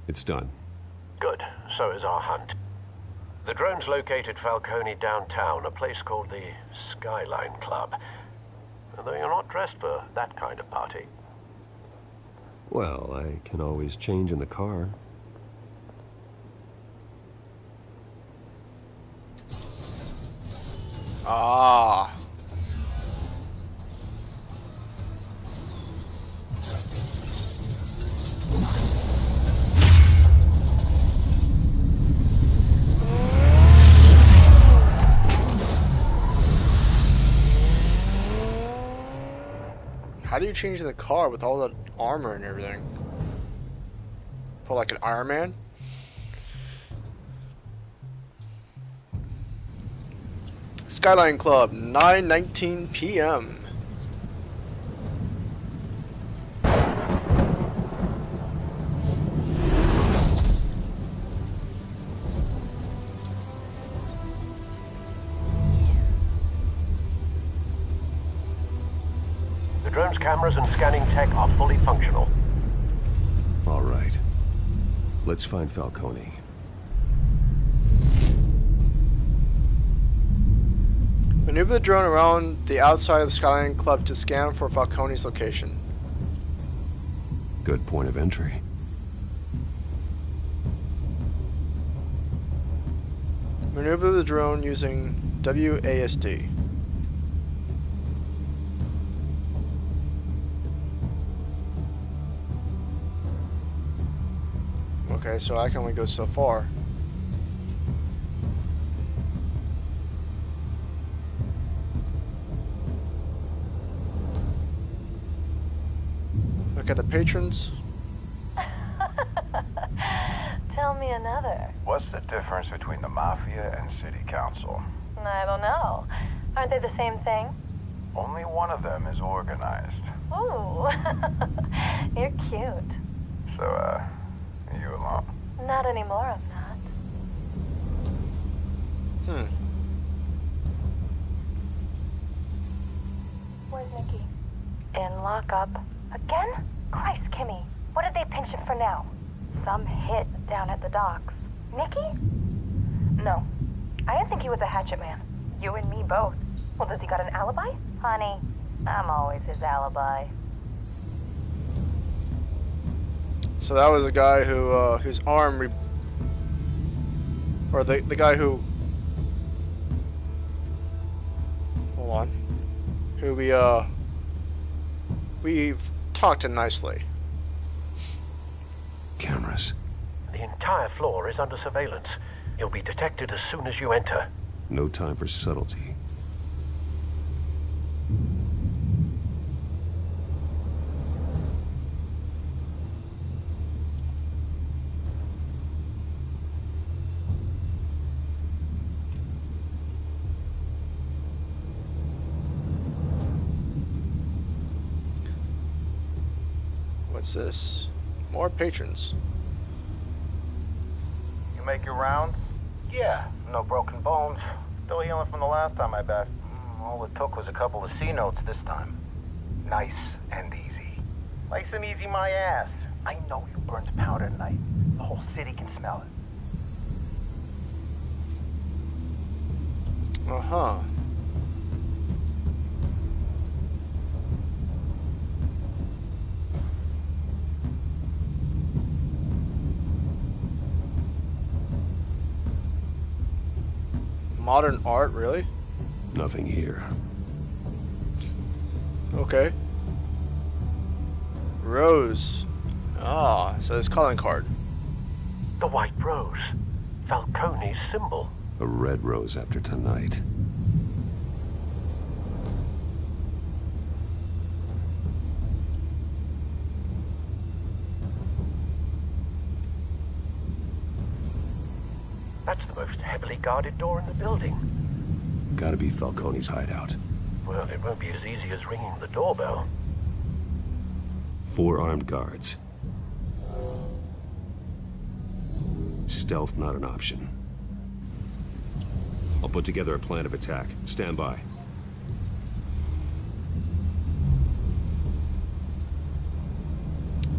Speaker 22: It's done.
Speaker 21: Good. So is our hunt. The drone's located Falcone downtown, a place called the Skyline Club. Though you're not dressed for that kind of party.
Speaker 22: Well, I can always change in the car.
Speaker 1: Ah. How do you change in the car with all that armor and everything? Pull like an Iron Man? Skyline Club, 9:19 p.m.
Speaker 21: The drone's cameras and scanning tech are fully functional.
Speaker 22: All right. Let's find Falcone.
Speaker 1: Maneuver the drone around the outside of Skyline Club to scan for Falcone's location.
Speaker 22: Good point of entry.
Speaker 1: Maneuver the drone using WASD. Okay, so I can only go so far. Look at the patrons.
Speaker 9: Tell me another.
Speaker 11: What's the difference between the Mafia and City Council?
Speaker 9: I don't know. Aren't they the same thing?
Speaker 11: Only one of them is organized.
Speaker 9: Ooh, you're cute.
Speaker 11: So, you alone?
Speaker 9: Not anymore, I'm not. Where's Nikki? In lockup. Again? Christ, Kimmy. What did they pinch him for now? Some hit down at the docks. Nikki? No. I didn't think he was a hatchet man. You and me both. Well, does he got an alibi? Honey, I'm always his alibi.
Speaker 1: So that was a guy who, whose arm, or the guy who, hold on, who we've talked to nicely.
Speaker 22: Cameras.
Speaker 21: The entire floor is under surveillance. You'll be detected as soon as you enter.
Speaker 22: No time for subtlety.
Speaker 1: What's this? More patrons.
Speaker 11: You make your round? Yeah, no broken bones. Still healing from the last time, I bet. All it took was a couple of C notes this time. Nice and easy. Nice and easy, my ass. I know you burned powder tonight. The whole city can smell it.
Speaker 1: Uh-huh. Modern art, really?
Speaker 22: Nothing here.
Speaker 1: Okay. Rose. Ah, so it's calling card.
Speaker 21: The white rose. Falcone's symbol.
Speaker 22: A red rose after tonight.
Speaker 21: heavily guarded door in the building.
Speaker 22: Gotta be Falcone's hideout.
Speaker 21: Well, it won't be as easy as ringing the doorbell.
Speaker 22: 4 armed guards. Stealth not an option. I'll put together a plan of attack. Stand by.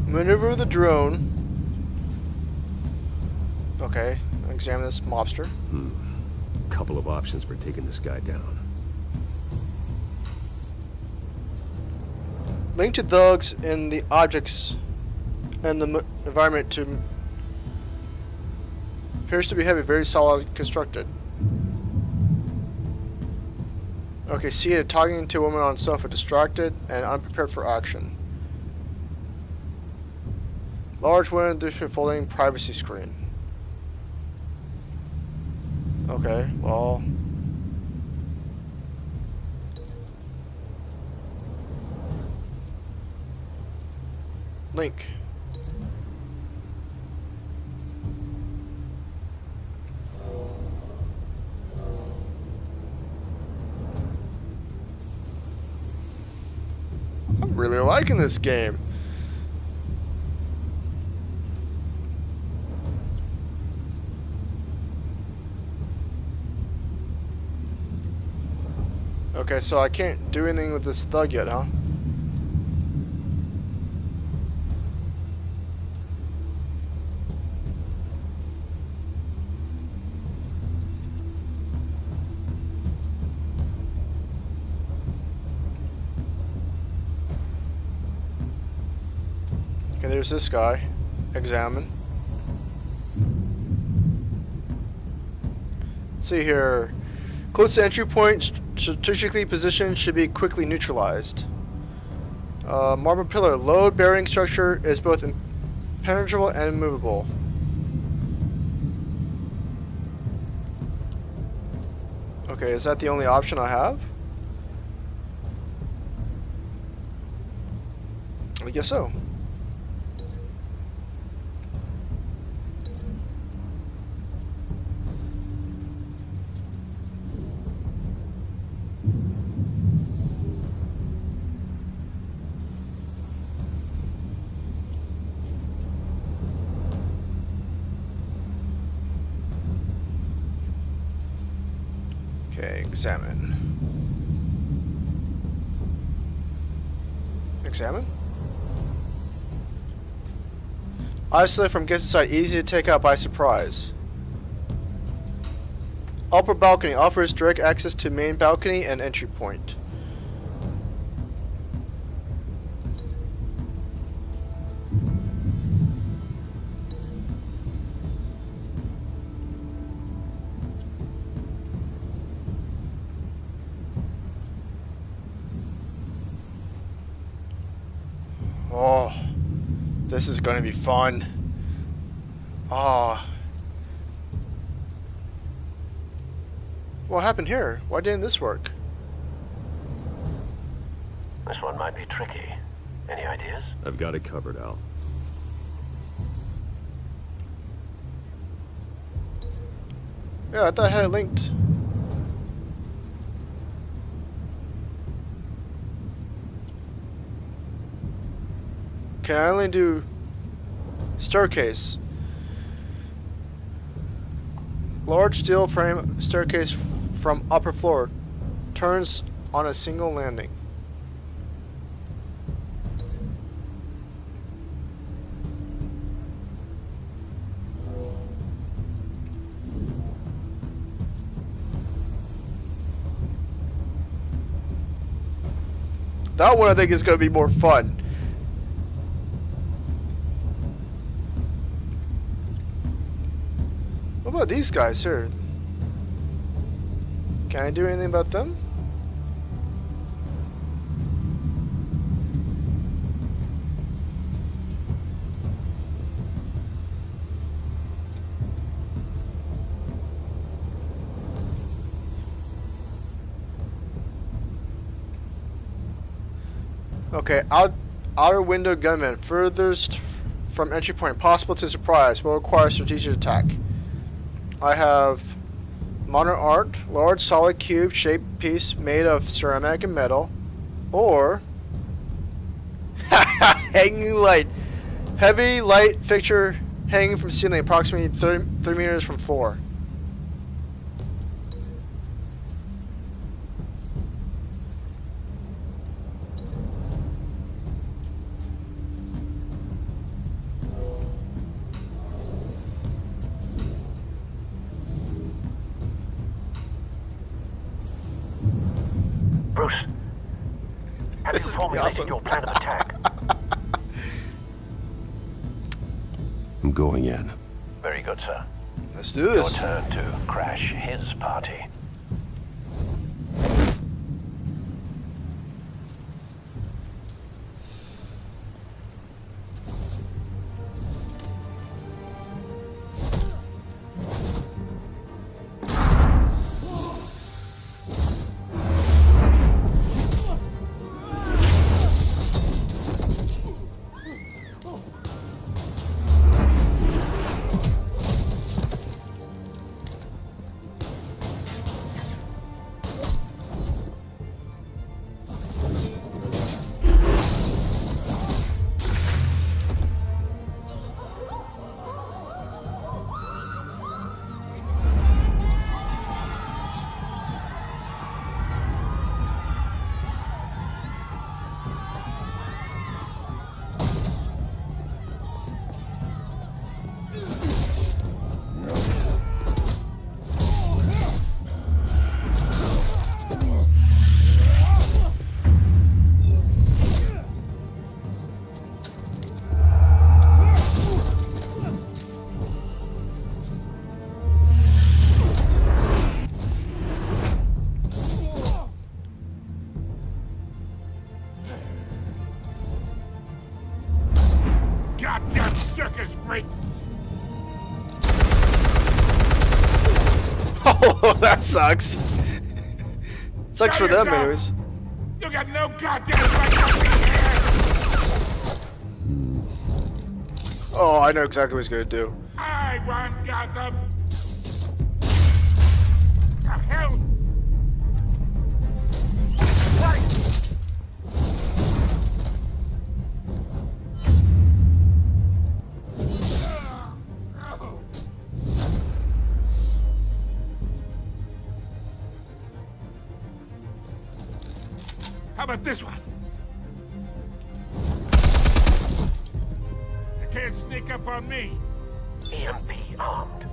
Speaker 1: Maneuver the drone. Okay, examine this mobster.
Speaker 22: Couple of options for taking this guy down.
Speaker 1: Link to thugs in the objects and the environment to appears to be heavy, very solid constructed. Okay, seated, talking to a woman on sofa, distracted and unprepared for action. Large window folding privacy screen. Okay, well. Link. I'm really liking this game. Okay, so I can't do anything with this thug yet, huh? Okay, there's this guy. Examine. Let's see here. Close to entry point, strategically positioned, should be quickly neutralized. Marble pillar. Load-bearing structure is both impenetrable and immovable. Okay, is that the only option I have? I guess so. Okay, examine. Examine? Isolate from guest side, easy to take out by surprise. Upper balcony offers direct access to main balcony and entry point. Oh, this is going to be fun. Oh. What happened here? Why didn't this work?
Speaker 21: This one might be tricky. Any ideas?
Speaker 22: I've got it covered, Al.
Speaker 1: Yeah, I thought I had it linked. Can I only do staircase? Large steel frame staircase from upper floor turns on a single landing. That one I think is going to be more fun. What about these guys here? Can I do anything about them? Okay, outer window gunman, furthest from entry point, possible to surprise, will require strategic attack. I have modern art, large solid cube shaped piece made of ceramic and metal, or hanging light, heavy light fixture hanging from ceiling approximately 3 meters from floor.
Speaker 21: Bruce, have you formulated your plan of attack?
Speaker 22: I'm going in.
Speaker 21: Very good, sir.
Speaker 1: Let's do this.
Speaker 21: Your turn to crash his party.
Speaker 15: Goddamn circus freak!
Speaker 1: Oh, that sucks. Sucks for them, anyways.
Speaker 15: You got no goddamn right to be here!
Speaker 1: Oh, I know exactly what he's gonna do.
Speaker 15: I run Gotham! The hell? How about this one? You can't sneak up on me.
Speaker 21: EMP armed.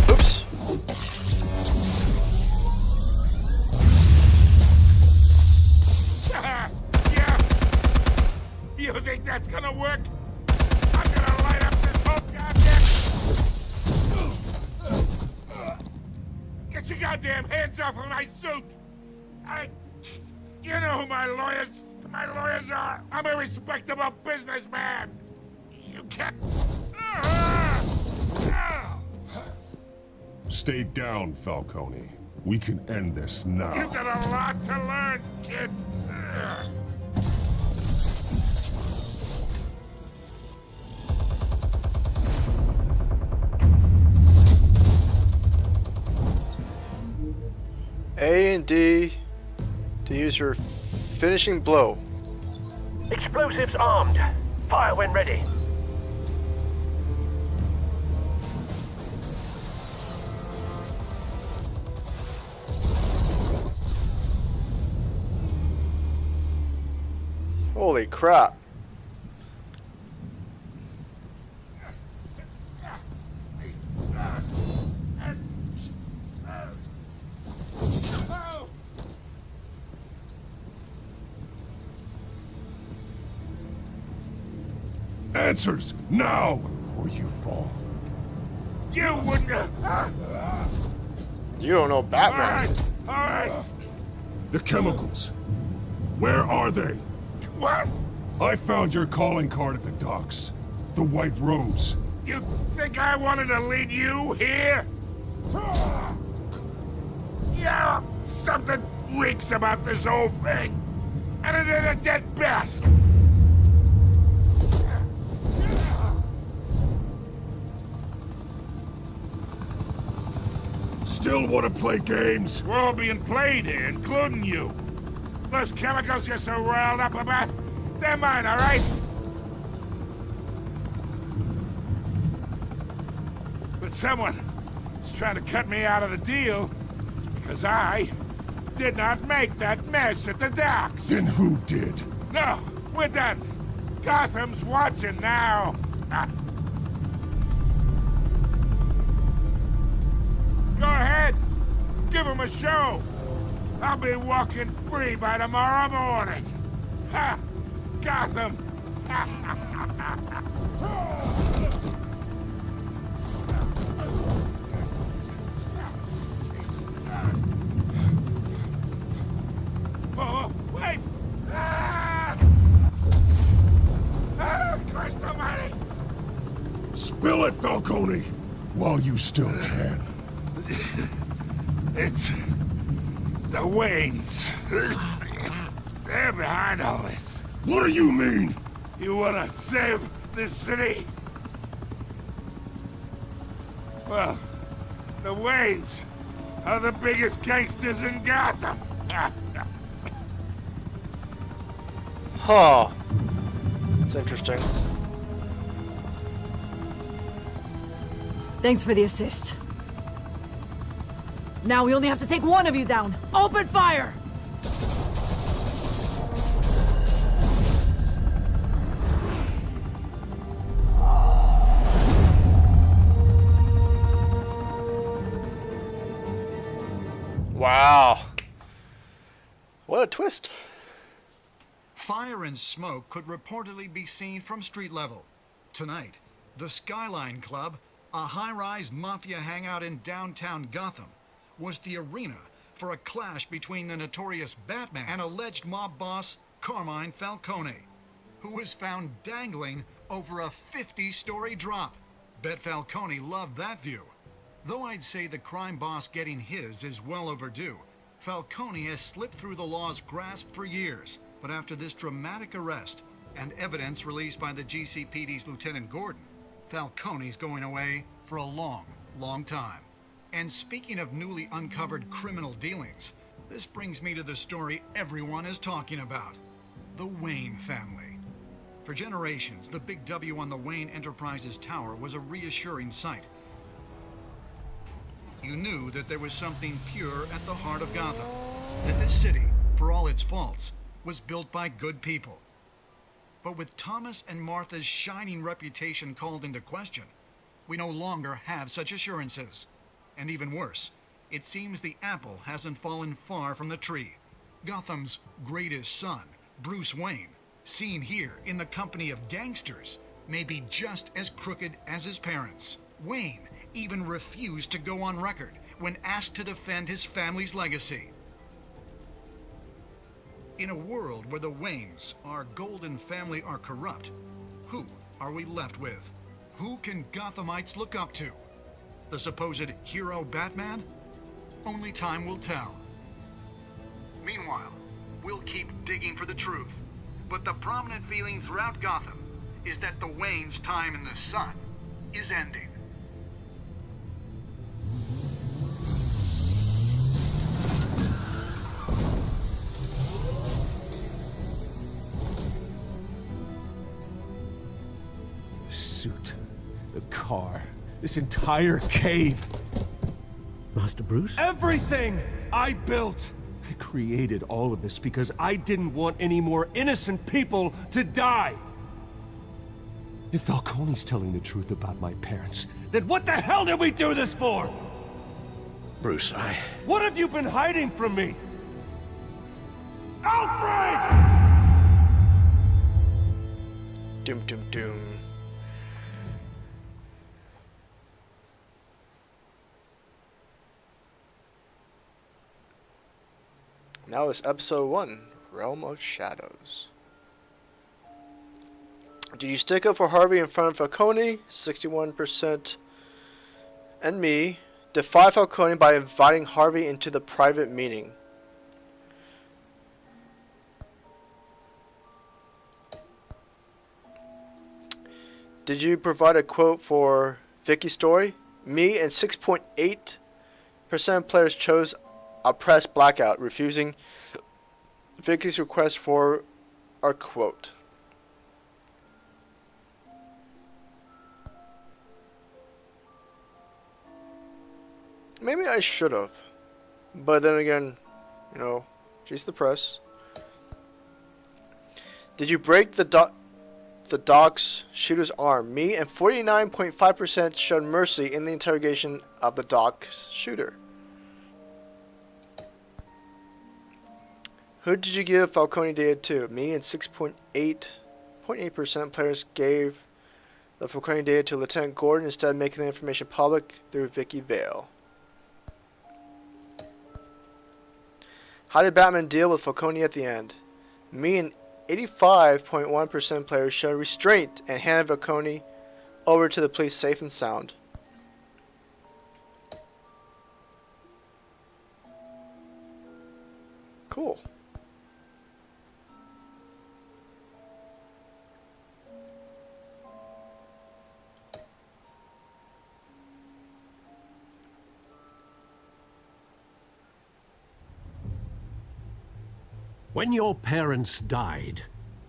Speaker 1: Oops.
Speaker 15: Yeah. You think that's gonna work? I'm gonna light up this whole goddamn... Get your goddamn hands off of my suit! You know who my lawyers are! I'm a respectable businessman! You can't...
Speaker 5: Stay down, Falcone. We can end this now.
Speaker 15: You got a lot to learn, kid!
Speaker 1: A and D to use your finishing blow.
Speaker 21: Explosives armed. Fire when ready.
Speaker 1: Holy crap.
Speaker 5: Answers, now, or you fall.
Speaker 15: You wouldn't...
Speaker 1: You don't know Batman.
Speaker 15: All right.
Speaker 5: The chemicals. Where are they?
Speaker 15: What?
Speaker 5: I found your calling card at the docks. The White Rose.
Speaker 15: You think I wanted to lead you here? Yeah, something reeks about this whole thing. And it ain't a dead bat.
Speaker 5: Still want to play games?
Speaker 15: We're all being played here, including you. Those chemicals you're so riled up about, they're mine, all right? But someone is trying to cut me out of the deal because I did not make that mess at the docks.
Speaker 5: Then who did?
Speaker 15: No, we're done. Gotham's watching now. Go ahead. Give him a show. I'll be walking free by tomorrow morning. Ha! Gotham! Oh, wait! Ah! Ah, Christ almighty!
Speaker 5: Spill it, Falcone! While you still can.
Speaker 15: It's the Waynes. They're behind all this.
Speaker 5: What do you mean?
Speaker 15: You wanna save this city? Well, the Waynes are the biggest gangsters in Gotham.
Speaker 1: Huh. It's interesting.
Speaker 20: Thanks for the assist. Now we only have to take one of you down. Open fire!
Speaker 1: Wow. What a twist.
Speaker 16: Fire and smoke could reportedly be seen from street level. Tonight, the Skyline Club, a high-rise mafia hangout in downtown Gotham, was the arena for a clash between the notorious Batman and alleged mob boss Carmine Falcone, who was found dangling over a 50-story drop. Bet Falcone loved that view. Though I'd say the crime boss getting his is well overdue, Falcone has slipped through the law's grasp for years. But after this dramatic arrest and evidence released by the GCPD's Lieutenant Gordon, Falcone's going away for a long, long time. And speaking of newly uncovered criminal dealings, this brings me to the story everyone is talking about: the Wayne family. For generations, the big W on the Wayne Enterprises tower was a reassuring sight. You knew that there was something pure at the heart of Gotham, that this city, for all its faults, was built by good people. But with Thomas and Martha's shining reputation called into question, we no longer have such assurances. And even worse, it seems the apple hasn't fallen far from the tree. Gotham's greatest son, Bruce Wayne, seen here in the company of gangsters, may be just as crooked as his parents. Wayne even refused to go on record when asked to defend his family's legacy. In a world where the Waynes, our golden family, are corrupt, who are we left with? Who can Gothamites look up to? The supposed hero Batman? Only time will tell. Meanwhile, we'll keep digging for the truth. But the prominent feeling throughout Gotham is that the Waynes' time in the sun is ending.
Speaker 2: The suit, the car, this entire cave.
Speaker 7: Master Bruce?
Speaker 2: Everything I built! I created all of this because I didn't want any more innocent people to die! If Falcone's telling the truth about my parents, then what the hell did we do this for?
Speaker 7: Bruce,
Speaker 2: What have you been hiding from me? Alfred!
Speaker 1: Doom, doom, doom. Now it's episode 1, Realm of Shadows. Do you stick up for Harvey in front of Falcone? 61%. And me. Defy Falcone by inviting Harvey into the private meeting. Did you provide a quote for Vicky's story? Me and 6.8 of players chose a press blackout, refusing Vicky's request for a quote. Maybe I should have. But then again, you know, she's the press. Did you break the doc's shooter's arm? Me and 49.5% showed mercy in the interrogation of the doc's shooter. Who did you give Falcone data to? Me and 6.8% players gave the Falcone data to Lieutenant Gordon instead of making the information public through Vicky Vale. How did Batman deal with Falcone at the end? Me and 85.1% players showed restraint and handed Falcone over to the police safe and sound. Cool.
Speaker 7: When your parents died,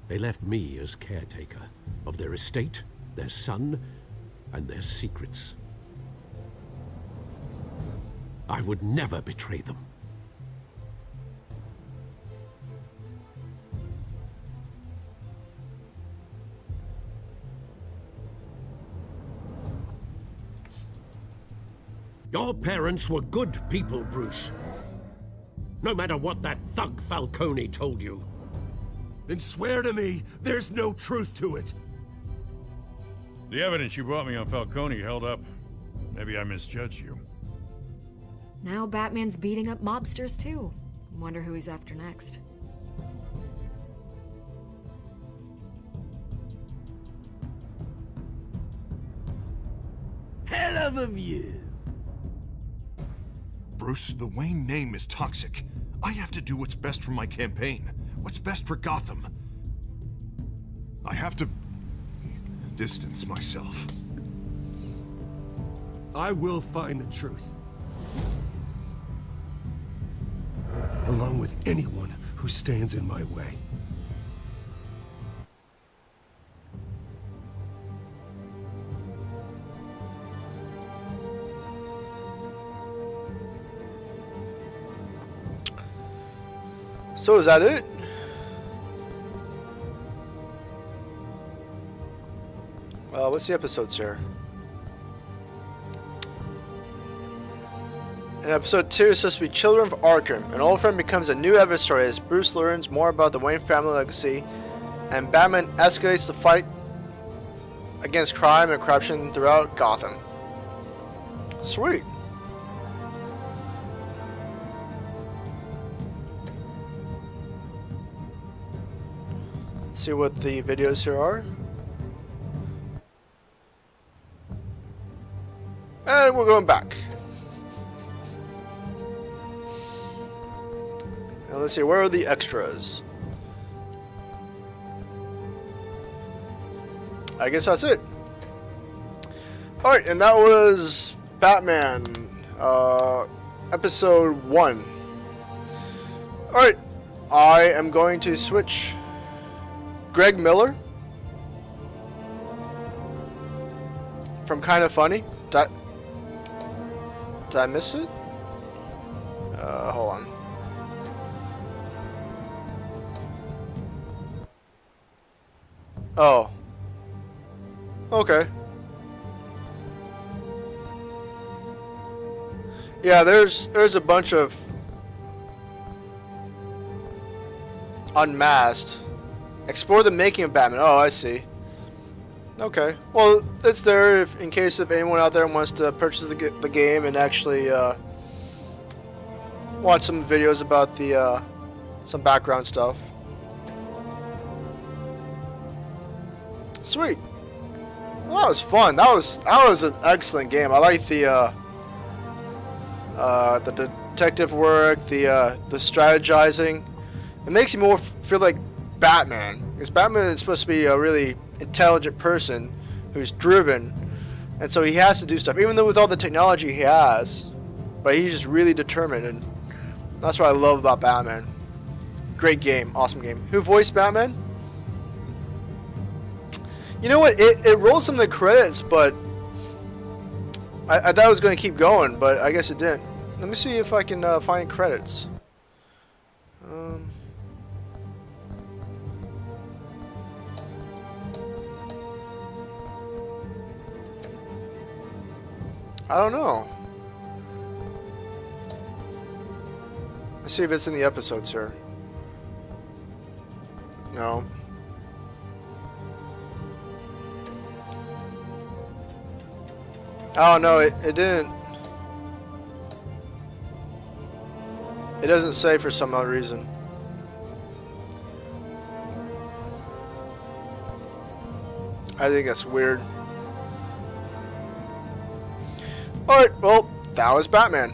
Speaker 7: they left me as caretaker of their estate, their son, and their secrets. I would never betray them. Your parents were good people, Bruce. No matter what that thug Falcone told you.
Speaker 2: Then swear to me there's no truth to it.
Speaker 6: The evidence you brought me on Falcone held up. Maybe I misjudged you.
Speaker 14: Now Batman's beating up mobsters too. Wonder who he's after next.
Speaker 4: Hell of a view.
Speaker 10: Bruce, the Wayne name is toxic. I have to do what's best for my campaign. What's best for Gotham. I have to distance myself.
Speaker 2: I will find the truth. Along with anyone who stands in my way.
Speaker 1: So is that it? What's the episodes here? In episode 2 is supposed to be Children of Arkham. An old friend becomes a new adversary as Bruce learns more about the Wayne family legacy, and Batman escalates the fight against crime and corruption throughout Gotham. Sweet. See what the videos here are. And we're going back. Now let's see, where are the extras? I guess that's it. Alright, and that was Batman, episode 1. Alright, I am going to switch. Greg Miller from Kinda Funny. Did I miss it? Hold on. Oh. Okay. Yeah, there's a bunch of Unmasked. Explore the making of Batman. Oh, I see. Okay. Well, it's there in case if anyone out there wants to purchase the game and actually watch some videos about the some background stuff. Sweet. Well, that was fun. That was an excellent game. I like the detective work, the strategizing. It makes you more feel like Batman, because Batman is supposed to be a really intelligent person who's driven, and so he has to do stuff. Even though with all the technology he has, but he's just really determined, and that's what I love about Batman. Great game, awesome game. Who voiced Batman? You know what? It rolled some of the credits, but I thought it was going to keep going, but I guess it didn't. Let me see if I can find credits. I don't know. Let's see if it's in the episodes here. No. Oh no, it didn't. It doesn't say for some other reason. I think that's weird. Alright, well, that was Batman.